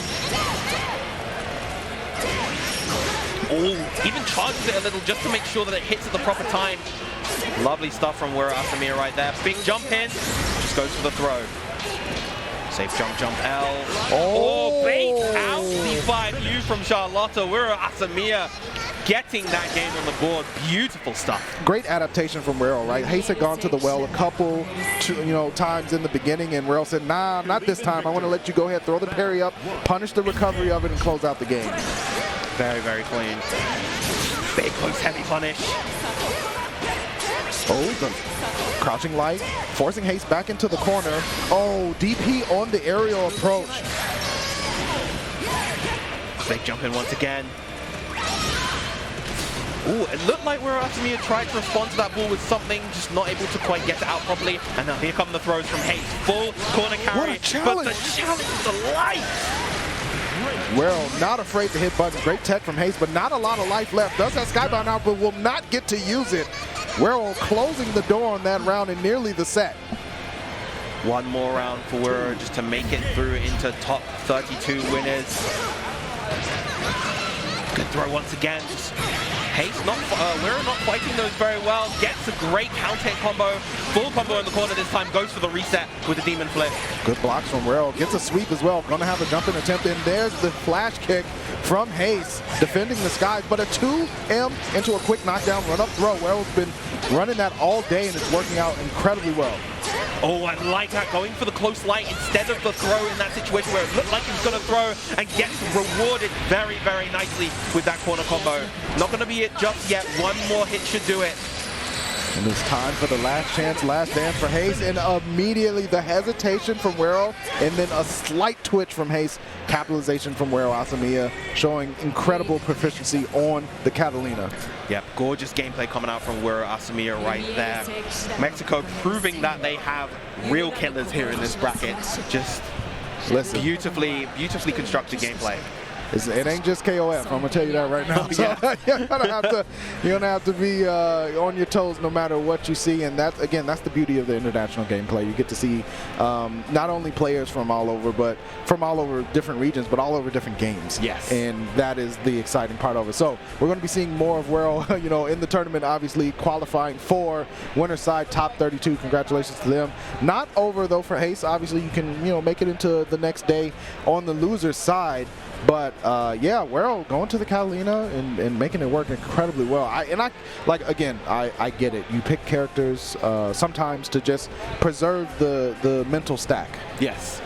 Oh, even charges it a little just to make sure that it hits at the proper time. Lovely stuff from Wero Asamiya right there. Big jump in, just goes for the throw. Safe jump L. Oh, baits out the 5U from Charlotta. Wero Asamiya getting that game on the board. Beautiful stuff. Great adaptation from Wero, right? Hace had gone to the well a couple times in the beginning, and Wero said, nah, not this time. I want to let you go ahead, throw the parry up, punish the recovery of it, and close out the game. Very, very clean. Big close heavy punish. Oh, the crouching light, forcing Hace back into the corner. Oh, DP on the aerial approach. Big jump in once again. Ooh, it looked like Wero Asamiya tried to respond to that ball with something, just not able to quite get it out properly. And now here come the throws from Hace. Full corner carry. What a challenge! But the challenge is the light. Wero not afraid to hit buttons. Great tech from Hace, but not a lot of life left. Does have Skybound now, but will not get to use it. Wero closing the door on that round and nearly the set. One more round for Wero just to make it through into top 32 winners. Good throw once again. Hace Wero not fighting those very well. Gets a great counter hit combo. Full combo in the corner this time. Goes for the reset with the demon flip. Good blocks from Wero. Gets a sweep as well. Gonna have a jumping attempt. And there's the flash kick from Hace. Defending the skies. But a 2M into a quick knockdown. Run up throw. Wero's been running that all day and it's working out incredibly well. Oh, I like that. Going for the close light instead of the throw in that situation where it looked like he was going to throw and gets rewarded very, very nicely with that corner combo. Not going to be it just yet. One more hit should do it. And it's time for the last chance, last dance for Hace, and immediately the hesitation from Wero, and then a slight twitch from Hace, capitalization from Wero. Asamiya showing incredible proficiency on the Catalina. Yep, gorgeous gameplay coming out from Wero Asamiya right there. Mexico proving that they have real killers here in this bracket. Just Listen, beautifully constructed gameplay. it ain't just KOF, I'm gonna tell you that right now. So you're gonna have to be on your toes no matter what you see, and that's the beauty of the international gameplay. You get to see not only players from all over, but from all over different regions, but all over different games. Yes. And that is the exciting part of it. So we're gonna be seeing more of Wero, in the tournament, obviously qualifying for winner's side top 32. Congratulations to them. Not over though for Hace. Obviously you can make it into the next day on the loser's side. But yeah, Wero going to the Catalina and making it work incredibly well. I get it. You pick characters sometimes to just preserve the mental stack. Yes.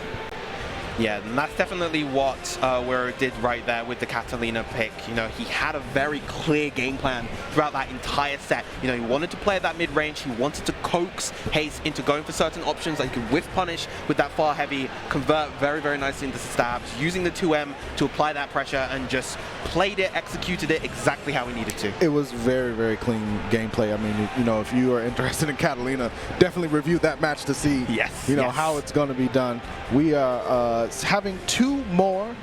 Yeah, and that's definitely what Wero did right there with the Catalina pick. He had a very clear game plan throughout that entire set. He wanted to play at that mid-range. He wanted to coax Hace into going for certain options. Like he could whiff punish with that far heavy, convert very, very nicely into stabs, using the 2M to apply that pressure, and just played it, executed it exactly how he needed to. It was very, very clean gameplay. I mean, if you are interested in Catalina, definitely review that match to see how it's going to be done. We are having two more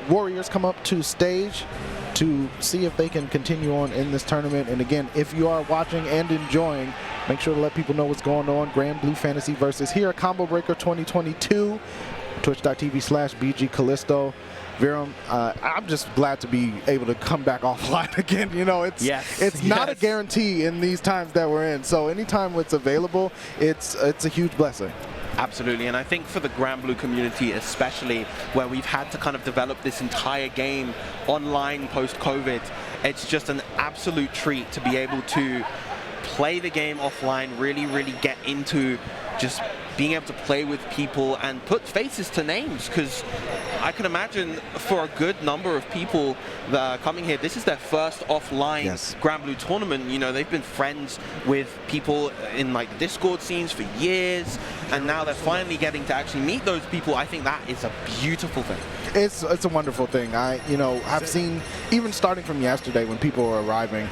warriors come up to stage to see if they can continue on in this tournament. And again, if you are watching and enjoying, make sure to let people know what's going on. Granblue Fantasy versus here, Combo Breaker 2022, twitch.tv/BG Callisto. Viram, I'm just glad to be able to come back offline again. It's not a guarantee in these times that we're in. So anytime it's available, it's a huge blessing. Absolutely, and I think for the Granblue community especially, where we've had to kind of develop this entire game online post-COVID, it's just an absolute treat to be able to play the game offline, really, really get into just being able to play with people and put faces to names, because I can imagine for a good number of people that are coming here, this is their first offline Granblue tournament. They've been friends with people in like the Discord scenes for years, and now they're finally getting to actually meet those people. I think that is a beautiful thing. It's a wonderful thing. I've seen, even starting from yesterday when people were arriving,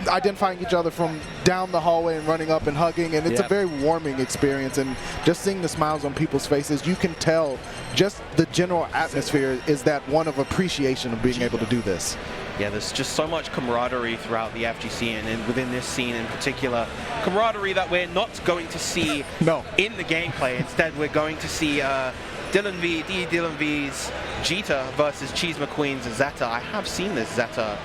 identifying each other from down the hallway and running up and hugging, and it's a very warming experience. And just seeing the smiles on people's faces, you can tell just the general atmosphere is that one of appreciation of being able to do this. Yeah, there's just so much camaraderie throughout the FGC and within this scene in particular. Camaraderie that we're not going to see in the gameplay. Instead, we're going to see DylanVee's Jita versus Cheese McQueen's Zeta. I have seen this Zeta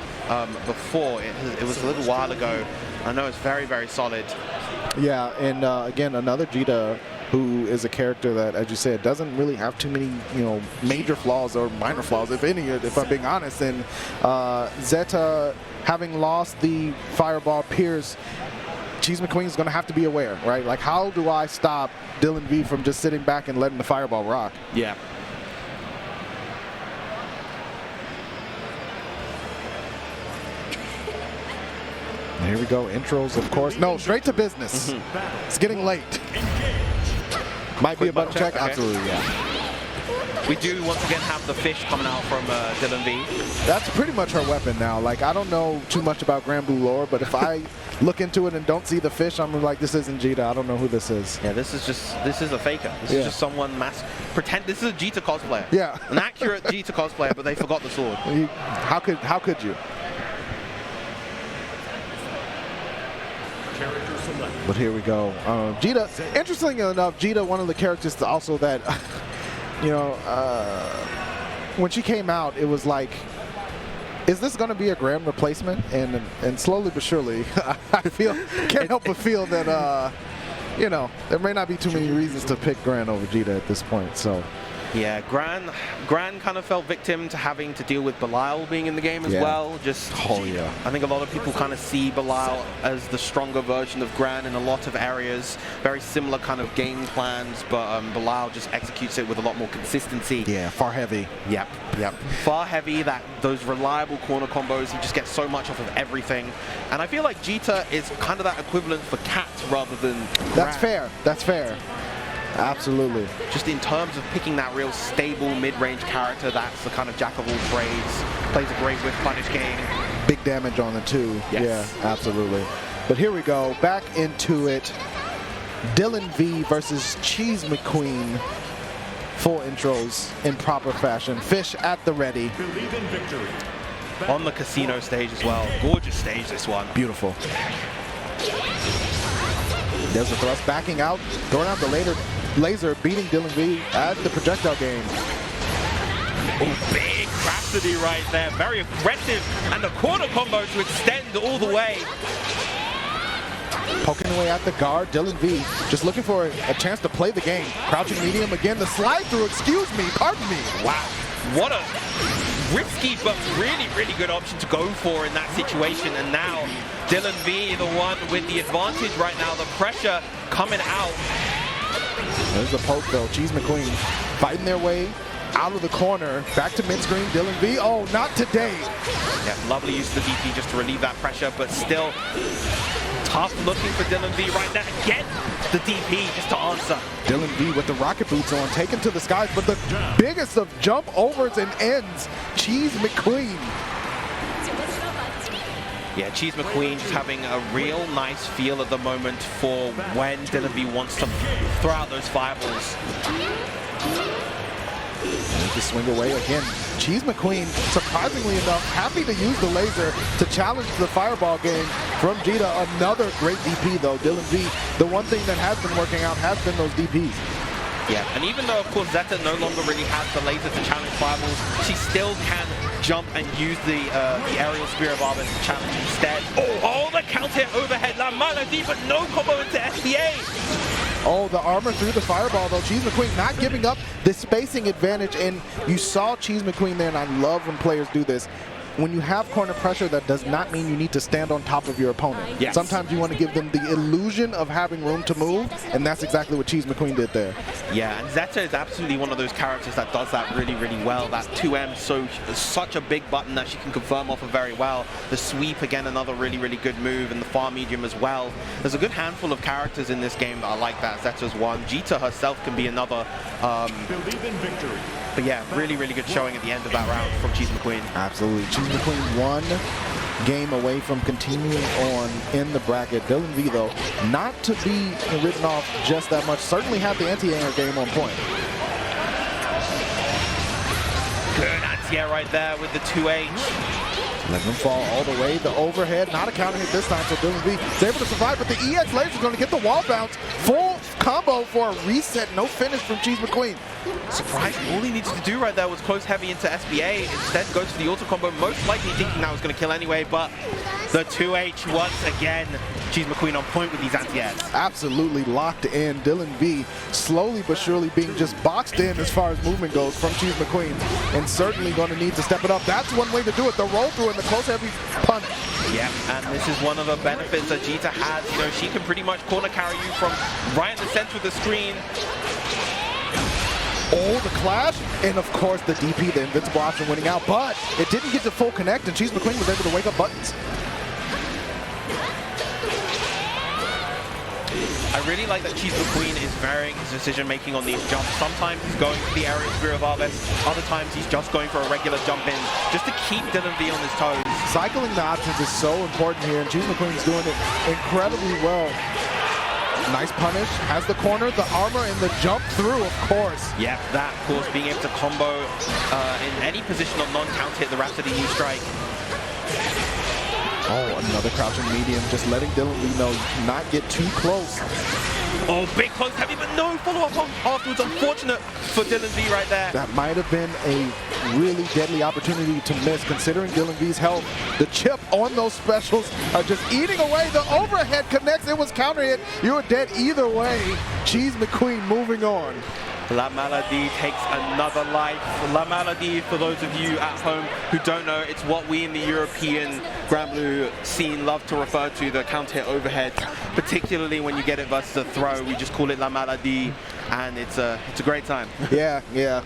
before. It was a little while ago. I know it's very, very solid. Yeah, and again, another Jita who is a character that, as you said, doesn't really have too many, major flaws or minor flaws, if any, if I'm being honest. And Zeta, having lost the Fireball Pierce, Cheese McQueen's going to have to be aware, right? Like, how do I stop DylanVee from just sitting back and letting the Fireball rock? Yeah. Here we go, intros, of course. No, straight to business. It's getting late. Might be a button check? Okay. Absolutely, yeah. We do once again have the fish coming out from DylanVee. That's pretty much her weapon now. Like, I don't know too much about Granblue lore, but if I look into it and don't see the fish, I'm like, this isn't Jita. I don't know who this is. Yeah, this is a faker. This is just someone pretend. This is a Jita cosplayer. Yeah. An accurate Jita cosplayer, but they forgot the sword. How could you? But here we go. Jita, interestingly enough, Jita, one of the characters also that, you know, when she came out, it was like, is this going to be a Gram replacement? And slowly but surely, can't help but feel that, you know, there may not be too many reasons to pick Gran over Jita at this point. So. Yeah, Gran kind of fell victim to having to deal with Belial being in the game as well. I think a lot of people kind of see Belial as the stronger version of Gran in a lot of areas. Very similar kind of game plans, but Belial just executes it with a lot more consistency. Yeah, far heavy. Yep. Far heavy, those reliable corner combos, he just gets so much off of everything. And I feel like Jita is kind of that equivalent for Cat rather than Gran. That's fair. Absolutely. Just in terms of picking that real stable mid-range character, that's the kind of jack of all trades. Plays a great whiff punish game. Big damage on the two. Yes. Yeah, absolutely. But here we go, back into it. DylanVee versus Cheese McQueen. Full intros in proper fashion. Fish at the ready. Believe in victory. On the casino stage as well. Gorgeous stage, this one. Beautiful. There's a thrust backing out, throwing out the laser, beating DylanVee at the projectile game. Oh, big Rhapsody right there. Very aggressive. And the corner combo to extend all the way. Poking away at the guard, DylanVee just looking for a chance to play the game. Crouching medium again, the slide through, excuse me, pardon me. Wow, what a risky but really, really good option to go for in that situation. And now DylanVee, the one with the advantage right now, the pressure coming out. There's the poke though, Cheese McQueen fighting their way out of the corner, back to mid-screen, DylanVee, oh, not today. Yeah, lovely use of the DP just to relieve that pressure, but still tough looking for DylanVee right now. Get the DP just to answer. DylanVee with the rocket boots on, taken to the skies, but the biggest of jump overs and ends, Cheese McQueen. Yeah, Cheese McQueen just having a real nice feel at the moment for when DylanVee wants to throw out those fireballs. To swing away again. Cheese McQueen, surprisingly enough, happy to use the laser to challenge the fireball game from Jita. Another great DP though. DylanVee, the one thing that has been working out has been those DPs. Yeah, and even though, of course, Zeta no longer really has the laser to challenge fireballs, she still can jump and use the aerial spear of Arbus to challenge instead. Oh, the counter overhead, La Maladie, but no combo into SBA. Oh, the armor through the fireball, though. Cheese McQueen not giving up the spacing advantage, and you saw Cheese McQueen there, and I love when players do this. When you have corner pressure, that does not mean you need to stand on top of your opponent. Yes. Sometimes you want to give them the illusion of having room to move, and that's exactly what Cheese McQueen did there. Yeah, and Zeta is absolutely one of those characters that does that really, really well. That 2M, such a big button that she can confirm off of very well. The sweep, again, another really, really good move, and the far medium as well. There's a good handful of characters in this game that I like that. Zeta's one. Jita herself can be another. Believe in victory. But yeah, really, really good showing at the end of that round from Cheese McQueen. Absolutely. Cheese McQueen one game away from continuing on in the bracket. DylanVee, though, not to be written off just that much. Certainly had the anti-air game on point. Good anti-air right there with the 2H. Let them fall all the way. The overhead, not a counter hit this time, so DylanVee is able to survive, but the EX laser is going to get the wall bounce. Full combo for a reset. No finish from Cheese McQueen. Surprising. All he needed to do right there was close heavy into SBA. Instead goes for the auto combo, most likely thinking that was going to kill anyway, but the 2H once again. Cheese McQueen on point with these anti-airs. Absolutely locked in. DylanVee slowly but surely being just boxed in as far as movement goes from Cheese McQueen, and certainly going to need to step it up. That's one way to do it. The roll through and the close heavy punch. Yeah, and this is one of the benefits that Jita has. You know, she can pretty much corner carry you from right in the center of the screen. Oh, the clash, and of course the DP, the invincible option, winning out, but it didn't get to full connect, and Cheese McQueen was able to wake up buttons. I really like that Cheese McQueen is varying his decision-making on these jumps. Sometimes he's going for the aerial spear of Arves, other times he's just going for a regular jump in, just to keep DylanVee on his toes. Cycling the options is so important here, and Cheese McQueen's doing it incredibly well. Nice punish, has the corner, the armor, and the jump through, of course. Yep, that, of course, being able to combo in any position of non-count hit the Rhapsody new strike. Oh, another crouching medium, just letting DylanVee know you cannot get too close. Oh, big close heavy, but no follow-up afterwards. Unfortunate for DylanVee right there. That might have been a really deadly opportunity to miss, considering DylanVee's health. The chip on those specials are just eating away. The overhead connects. It was counter hit. You were dead either way. Cheese McQueen moving on. La Maladie takes another life. La Maladie, for those of you at home who don't know, it's what we in the European Granblue scene love to refer to, the counter hit overhead, particularly when you get it versus a throw. We just call it La Maladie, and it's a great time. Yeah.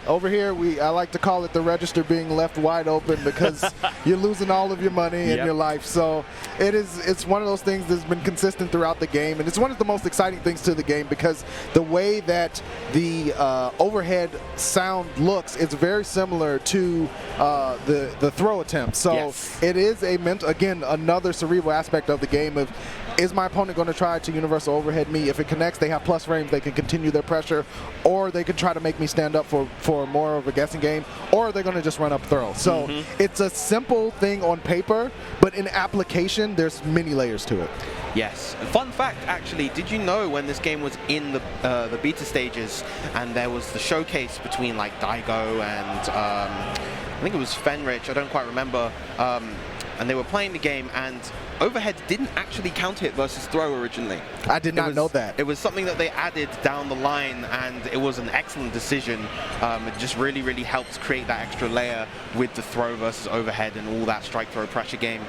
Over here, I like to call it the register being left wide open because you're losing all of your money and your life. So it's one of those things that's been consistent throughout the game, and it's one of the most exciting things to the game because the way that the overhead sound looks, it's very similar to the throw attempt. So it is again, another cerebral aspect of the game of, is my opponent going to try to universal overhead me? If it connects, they have plus frames, they can continue their pressure, or they could try to make me stand up for more of a guessing game, or they're going to just run up throw. So it's a simple thing on paper, but in application, there's many layers to it. Yes. Fun fact, actually, did you know when this game was in the beta stages and there was the showcase between like Daigo and I think it was Fenrich, I don't quite remember, and they were playing the game, and overhead didn't actually count hit versus throw originally. I did not know that. It was something that they added down the line, and it was an excellent decision. It just really, really helped create that extra layer with the throw versus overhead and all that strike throw pressure game.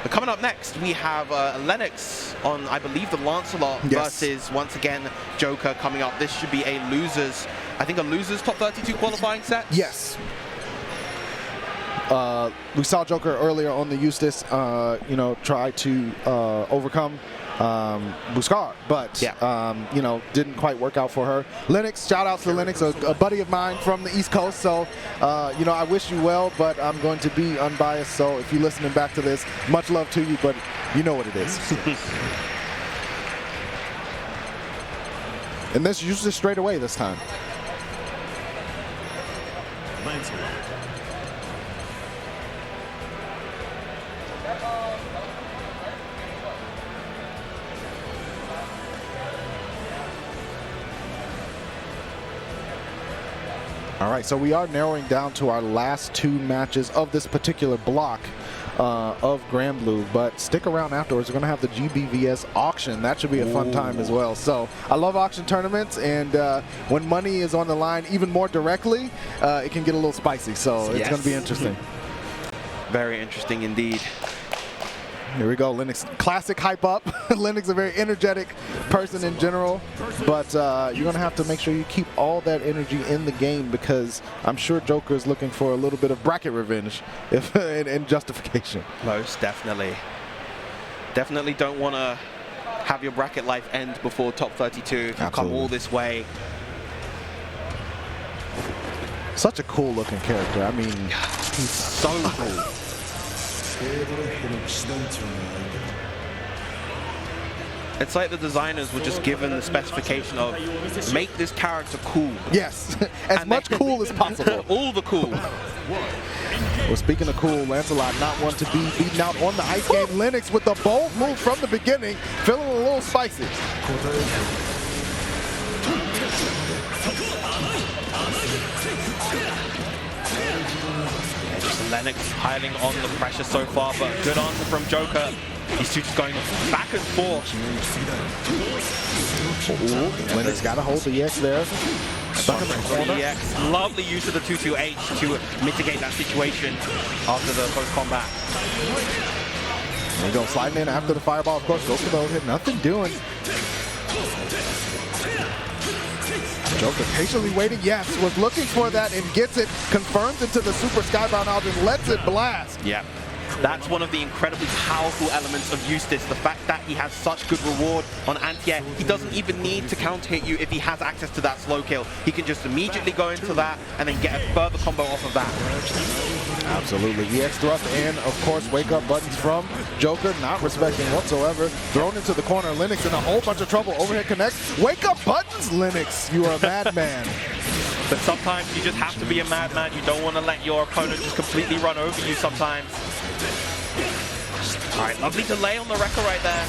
But coming up next, we have Lennox on, I believe, the Lancelot versus, once again, Joker coming up. This should be a losers, I think a losers top 32 qualifying set? Yes. We saw Joker earlier on the Eustace, try to overcome Buscar, but didn't quite work out for her. Lennox, shout out to Lennox, a buddy of mine from the East Coast. So, I wish you well, but I'm going to be unbiased. So if you're listening back to this, much love to you, but you know what it is. And this uses straight away this time. All right, so we are narrowing down to our last two matches of this particular block of Granblue, but stick around afterwards. We're going to have the GBVS auction. That should be a fun time as well. So I love auction tournaments, and when money is on the line even more directly, it can get a little spicy. So it's going to be interesting. Very interesting indeed. Here we go, Lennox. Classic hype up. Lennox, a very energetic person in general, but you're going to have to make sure you keep all that energy in the game, because I'm sure Joker is looking for a little bit of bracket revenge and justification. Most definitely. Definitely don't want to have your bracket life end before top 32 if you come all this way. Such a cool looking character. I mean, he's so cool. It's like the designers were just given the specification of make this character cool. Yes, as much cool as possible. All the cool. Well, speaking of cool, Lancelot not one to be beaten out on the ice game. Lennox with the bold move from the beginning, feeling a little spicy. Lennox piling on the pressure so far, but good answer from Joker. These two just going back and forth. Lennox got to hold the EX there. Stuck in the corner. EX. Lovely use of the 2-2-H to mitigate that situation after the post combat. There you go, sliding in after the fireball, of course, goes for the overhead, nothing doing. Joker patiently waiting, yes, was looking for that and gets it, confirms into the super skybound out and lets it blast. Yeah. That's one of the incredibly powerful elements of Eustace, the fact that he has such good reward on anti-air. He doesn't even need to counter hit you if he has access to that slow kill. He can just immediately go into that and then get a further combo off of that. Absolutely. EX thrust and, of course, wake up buttons from Joker, not respecting whatsoever. Thrown into the corner, Lennox in a whole bunch of trouble. Overhead connect. Wake up buttons, Lennox. You are a madman. But sometimes you just have to be a madman. You don't want to let your opponent just completely run over you sometimes. All right, lovely delay on the Wrecker right there.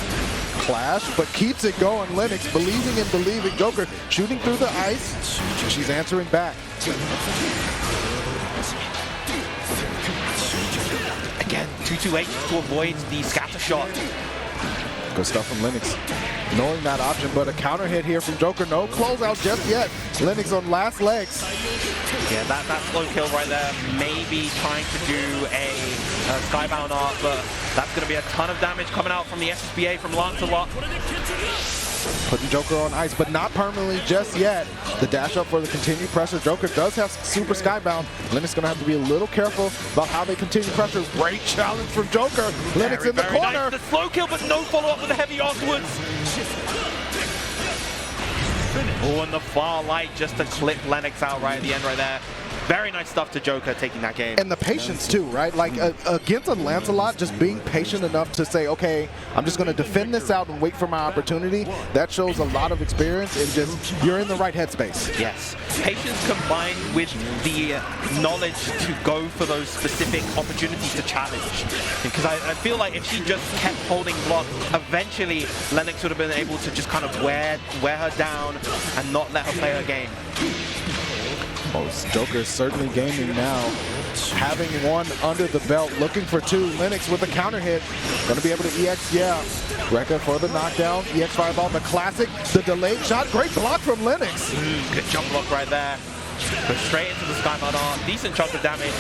Clash, but keeps it going. Lennox believing and believing. Joker shooting through the ice. She's answering back. Again, 2-2-H to avoid the scatter shot. Good stuff from Lennox. Knowing that option, but a counter hit here from Joker. No closeout just yet. Lennox on last legs. Yeah, that slow kill right there. Maybe trying to do a skybound art, but that's going to be a ton of damage coming out from the SSBA from Lancelot. Putting Joker on ice, but not permanently just yet. The dash up for the continued pressure. Joker does have super skybound. Lennox going to have to be a little careful about how they continue pressure. Great challenge from Joker. Lennox in the corner. Nice. The slow kill, but no follow-up with the heavy afterwards. Oh, and the far light just to clip Lennox out right at the end right there. Very nice stuff to Joker taking that game. And the patience too, right? Like against a Lancelot, just being patient enough to say, okay, I'm just going to defend this out and wait for my opportunity. That shows a lot of experience and just, you're in the right headspace. Yes. Patience combined with the knowledge to go for those specific opportunities to challenge. Because I feel like if she just kept holding block, eventually Lennox would have been able to just kind of wear her down and not let her play her game. Oh, Joker is certainly gaming now. Having one under the belt, looking for two. Lennox with a counter hit. Gonna be able to EX, yeah. Rekka for the knockdown. EX fireball, the classic. The delayed shot. Great block from Lennox. Good jump block right there. Go straight into the skybound arm. Decent chunk of damage.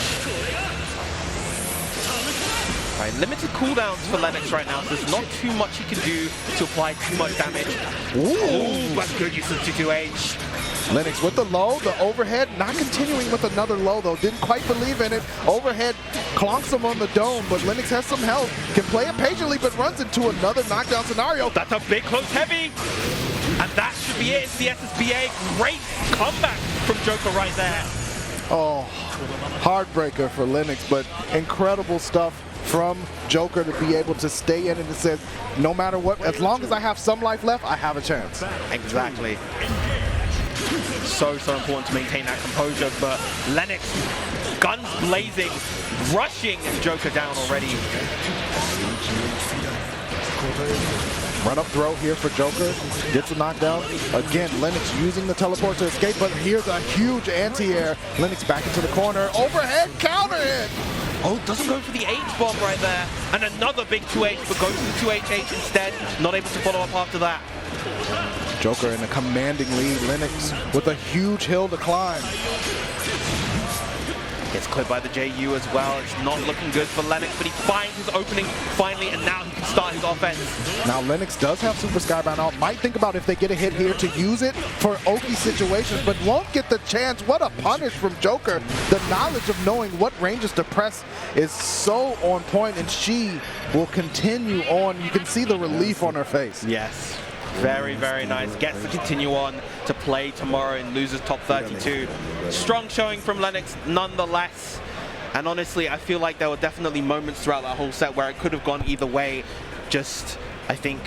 Right, limited cooldowns for Lennox right now, so there's not too much he can do to apply too much damage. Ooh, that's good use of 2-2-H. Lennox with the low, the overhead, not continuing with another low though. Didn't quite believe in it. Overhead clonks him on the dome, but Lennox has some health. Can play it patiently, but runs into another knockdown scenario. That's a big close heavy. And that should be it. It's the SSBA. Great comeback from Joker right there. Oh, heartbreaker for Lennox, but incredible stuff from Joker to be able to stay in and it says, no matter what, as long as I have some life left, I have a chance. Exactly. So important to maintain that composure, but Lennox, guns blazing, rushing Joker down already. Run up throw here for Joker, gets a knockdown. Again, Lennox using the teleport to escape, but here's a huge anti-air. Lennox back into the corner, overhead counter hit. Oh, doesn't go for the H-bomb right there. And another big 2H, but goes for the 2H instead. Not able to follow up after that. Joker in a commanding lead. Lennox with a huge hill to climb. Gets clipped by the JU as well. It's not looking good for Lennox, but he finds his opening finally, and now he can start his offense. Now Lennox does have super skybound out. Might think about if they get a hit here to use it for Oki situations, but won't get the chance. What a punish from Joker. The knowledge of knowing what ranges to press is so on point, and she will continue on. You can see the relief on her face. Yes. Very, very nice. Gets to continue on to play tomorrow in losers top 32. Strong showing from Lennox nonetheless. And honestly, I feel like there were definitely moments throughout that whole set where it could have gone either way. Just, I think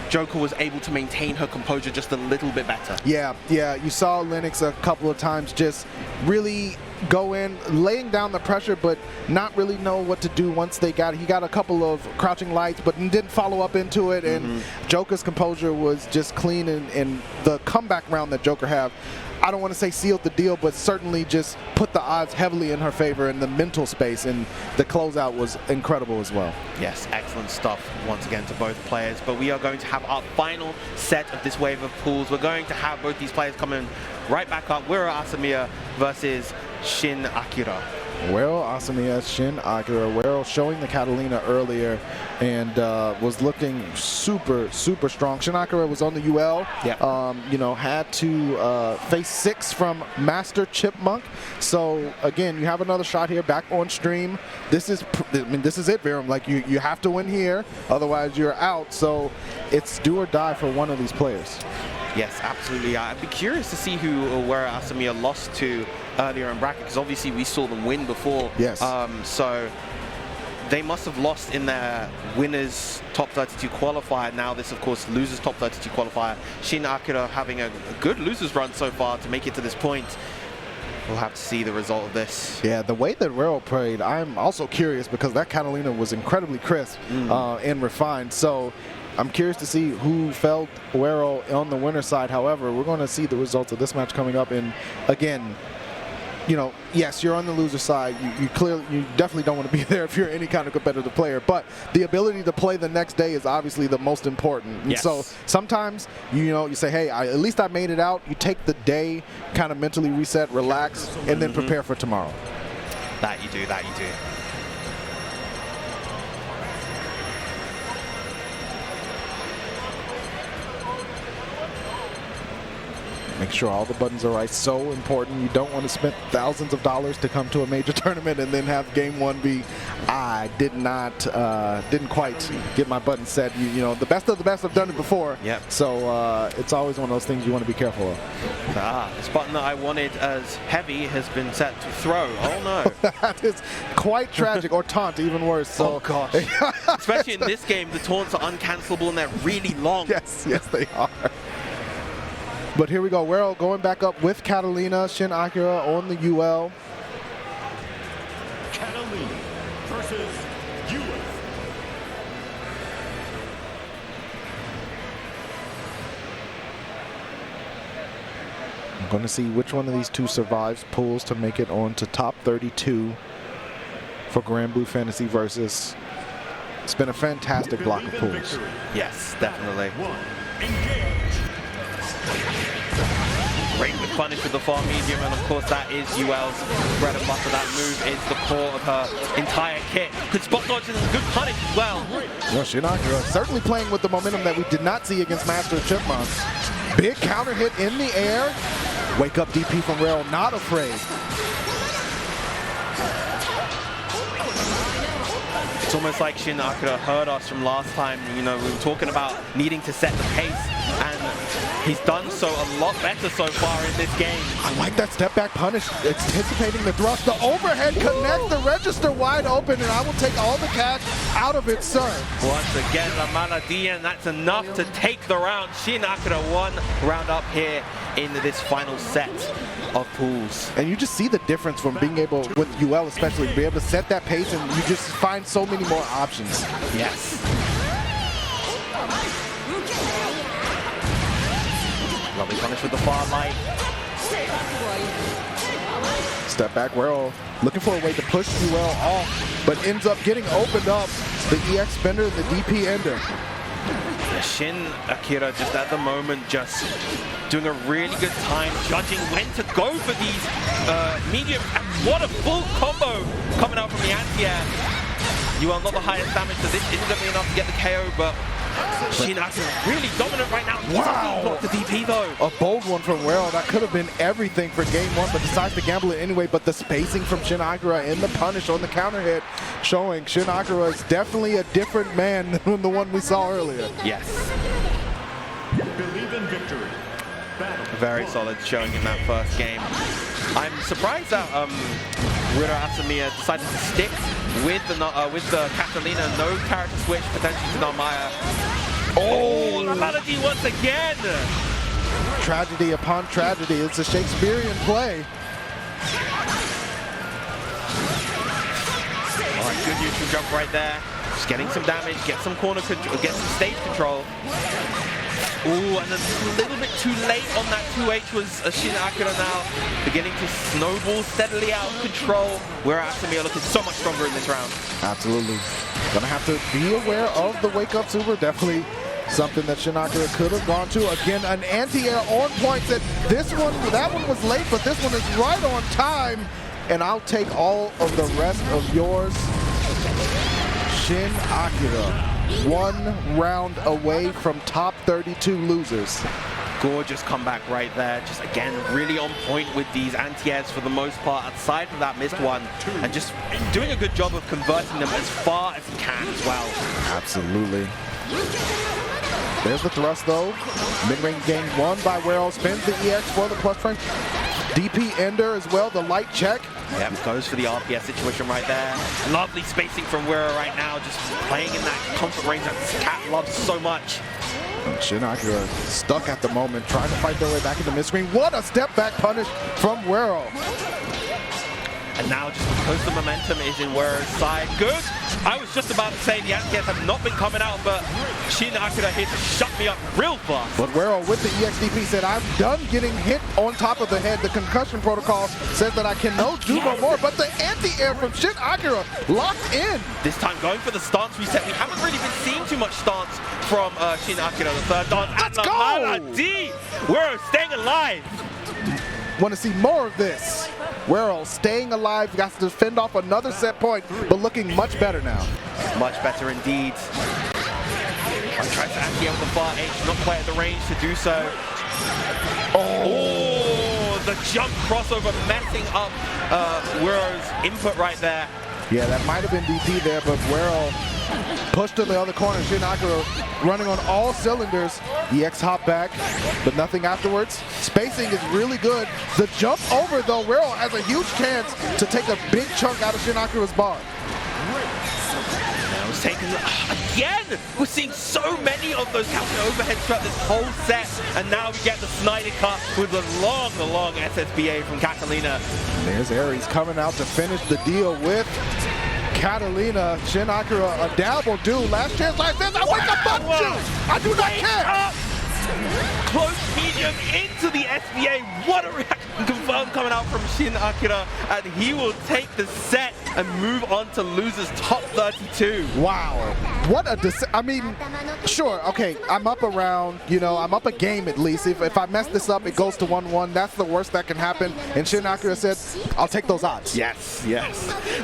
Joker was able to maintain her composure just a little bit better. Yeah, you saw Lennox a couple of times just really go in, laying down the pressure, but not really know what to do once they got it. He got a couple of crouching lights, but didn't follow up into it, and Joker's composure was just clean, and the comeback round that Joker had, I don't want to say sealed the deal, but certainly just put the odds heavily in her favor in the mental space, and the closeout was incredible as well. Yes, excellent stuff once again to both players, but we are going to have our final set of this wave of pools. We're going to have both these players come in right back up. Wero Asamiya versus Shin Akira. Wero, Asamiya, Shin, Akira. Wero showing the Catalina earlier and was looking super strong. Shin Akira was on the UL. Yeah. You know, had to face 6 from MasterChipmonk. So again, you have another shot here back on stream. This is it, Verum. Like you have to win here, otherwise you're out. So it's do or die for one of these players. Yes, absolutely. I'd be curious to see where Asamiya lost to earlier in bracket, because obviously we saw them win before. Yes. So they must have lost in their winners top 32 qualifier. Now this, of course, losers top 32 qualifier. Shin Akira having a good losers run so far to make it to this point. We'll have to see the result of this. Yeah, the way that Wero played, I'm also curious because that Catalina was incredibly crisp and refined. So I'm curious to see who felt Wero on the winner's side. However, we're going to see the results of this match coming up. And again, you know, yes, you're on the loser side. You definitely don't want to be there if you're any kind of competitive player. But the ability to play the next day is obviously the most important. And yes. so sometimes, you say, hey, at least I made it out. You take the day, kind of mentally reset, relax, and then prepare for tomorrow. That you do. Make sure all the buttons are right. So important. You don't want to spend thousands of dollars to come to a major tournament and then have game one be, I didn't quite get my button set. You know, the best of the best have done it before. Yep. So it's always one of those things you want to be careful of. This button that I wanted as heavy has been set to throw. Oh no. That is quite tragic. Or taunt, even worse. So. Oh gosh. Especially in this game, the taunts are uncancelable and they're really long. Yes, they are. But here we go. Wero going back up with Catalina. Shin Akira on the UL. Catalina versus UL. I'm going to see which one of these two survives pools to make it on to top 32 for Granblue Fantasy versus. It's been a fantastic block of pools. Yes, definitely. Engage. Great with punish with the far medium, and of course that is UL's bread and butter. That move is the core of her entire kit. Good spot dodge and good punish as well. Well, Shin Akira certainly playing with the momentum that we did not see against MasterChipmonk. Big counter hit in the air. Wake up DP from Wero, not afraid. It's almost like Shin Akira heard us from last time. You know, we were talking about needing to set the pace, and he's done so a lot better so far in this game. I like that step back punish, anticipating the thrust. The overhead connects the register wide open, and I will take all the cash out of it, sir. Once again, La Maladie, and that's enough to take the round. Shin Akira one round up here in this final set of pools. And you just see the difference from being able, with UL especially, to be able to set that pace, and you just find so many more options. Yes. Lovely punish with the far light. Step back, Wero looking for a way to push UL off, but ends up getting opened up. The EX spender, the DP ender. Shin Akira just at the moment just doing a really good time judging when to go for these medium. And what a full combo coming out from the anti-air. UL not the highest damage, so this isn't going to be enough to get the KO, but Shin Akira really dominant right now. Wow. Block the DP though. A bold one from Wero. That could have been everything for game one, but decides to gamble it anyway. But the spacing from Shin Akira in the punish on the counter hit, showing Shin Akira is definitely a different man than the one we saw earlier. Yes. Believe in victory. Battle. Very solid showing in that first game. I'm surprised that Wero Asamiya decided to stick with the Catalina. No character switch, potentially to Narmaya. Oh, La Maladie once again! Tragedy upon tragedy. It's a Shakespearean play. All right, good neutral jump right there. Just getting some damage, get some corner control, get some stage control. Ooh, and a little bit too late on that 2H was Shin Akira now beginning to snowball steadily out of control. Where Asamiya looking so much stronger in this round. Absolutely. Gonna have to be aware of the wake up super. Definitely something that Shin Akira could have gone to. Again, an anti-air on point. That one was late, but this one is right on time. and I'll take all of the rest of yours. Shin Akira, 1 round away from top 32 losers. Gorgeous comeback right there. Just again, really on point with these anti-airs for the most part, aside from that missed one, and just doing a good job of converting them as far as he can as well. Absolutely. There's the thrust though. Mid-range game won by Wero. Spins the EX for the plus frame. DP ender as well, the light check. Yep, goes for the RPS situation right there. Lovely spacing from Wero right now, just playing in that comfort range that this cat loves so much. Shin Akira stuck at the moment, trying to fight their way back into mid-screen. What a step back punish from Wero. And now just because the momentum is in Wero's side. Good. I was just about to say the anti-airs have not been coming out, but Shin Akira here to shut me up real fast. But Wero with the EXDP said, I'm done getting hit on top of the head. The concussion protocol says that I can do no more, but the anti-air from Shin Akira locked in. This time going for the stance reset. We haven't really been seeing too much stance from Shin Akira. The third dance. Let's and the go! D. Wero staying alive. Want to see more of this. Wero staying alive, got to fend off another set point, but looking much better now. Much better indeed. Tries to anti-air with the far edge, not quite at the range to do so. Oh, the jump crossover messing up Wero's input right there. Yeah, that might have been DP there, but Wero pushed to the other corner. Shin Akira running on all cylinders. EX hop back, but nothing afterwards. Spacing is really good. The jump over, though, Wero has a huge chance to take a big chunk out of Shin Akira's bar. Now it's taken again. We're seeing so many of those counter overheads throughout this whole set, and now we get the Snyder cut with the long SSBA from Catalina. There's Aries coming out to finish the deal with Catalina. Shin Akira, a dab will do. Last chance like this. I wake up on you. I do not care. Close medium into the SBA. What a reaction confirmed coming out from Shin Akira. And he will take the set and move on to losers top 32. Wow. What a I mean, sure, okay, I'm up around, I'm up a game at least. If I mess this up, it goes to 1-1. That's the worst that can happen. And Shin Akira said, I'll take those odds. Yes.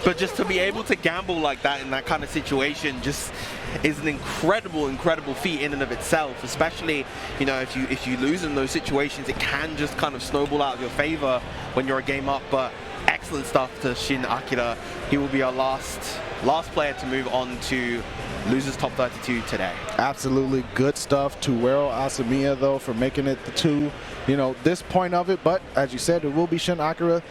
But just to be able to gamble like that in that kind of situation just is an incredible feat in and of itself, especially, if you lose in those situations, it can just kind of snowball out of your favor when you're a game up. But excellent stuff to Shin Akira. He will be our last player to move on to losers top 32 today. Absolutely good stuff to Wero Asamiya, though, for making it to this point of it. But as you said, it will be Shin Akira.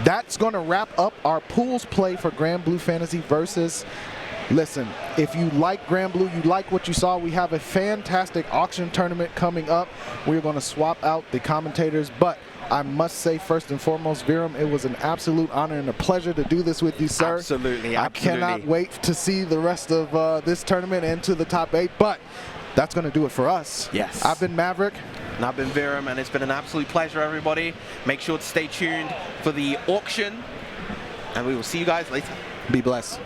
That's going to wrap up our pools play for Granblue Fantasy versus. Listen, if you like Granblue, you like what you saw, we have a fantastic auction tournament coming up. We're going to swap out the commentators, but I must say, first and foremost, Viram, it was an absolute honor and a pleasure to do this with you, sir. Absolutely. I cannot wait to see the rest of this tournament and to the top 8, but that's going to do it for us. Yes. I've been Maverick. And I've been Viram, and it's been an absolute pleasure, everybody. Make sure to stay tuned for the auction, and we will see you guys later. Be blessed.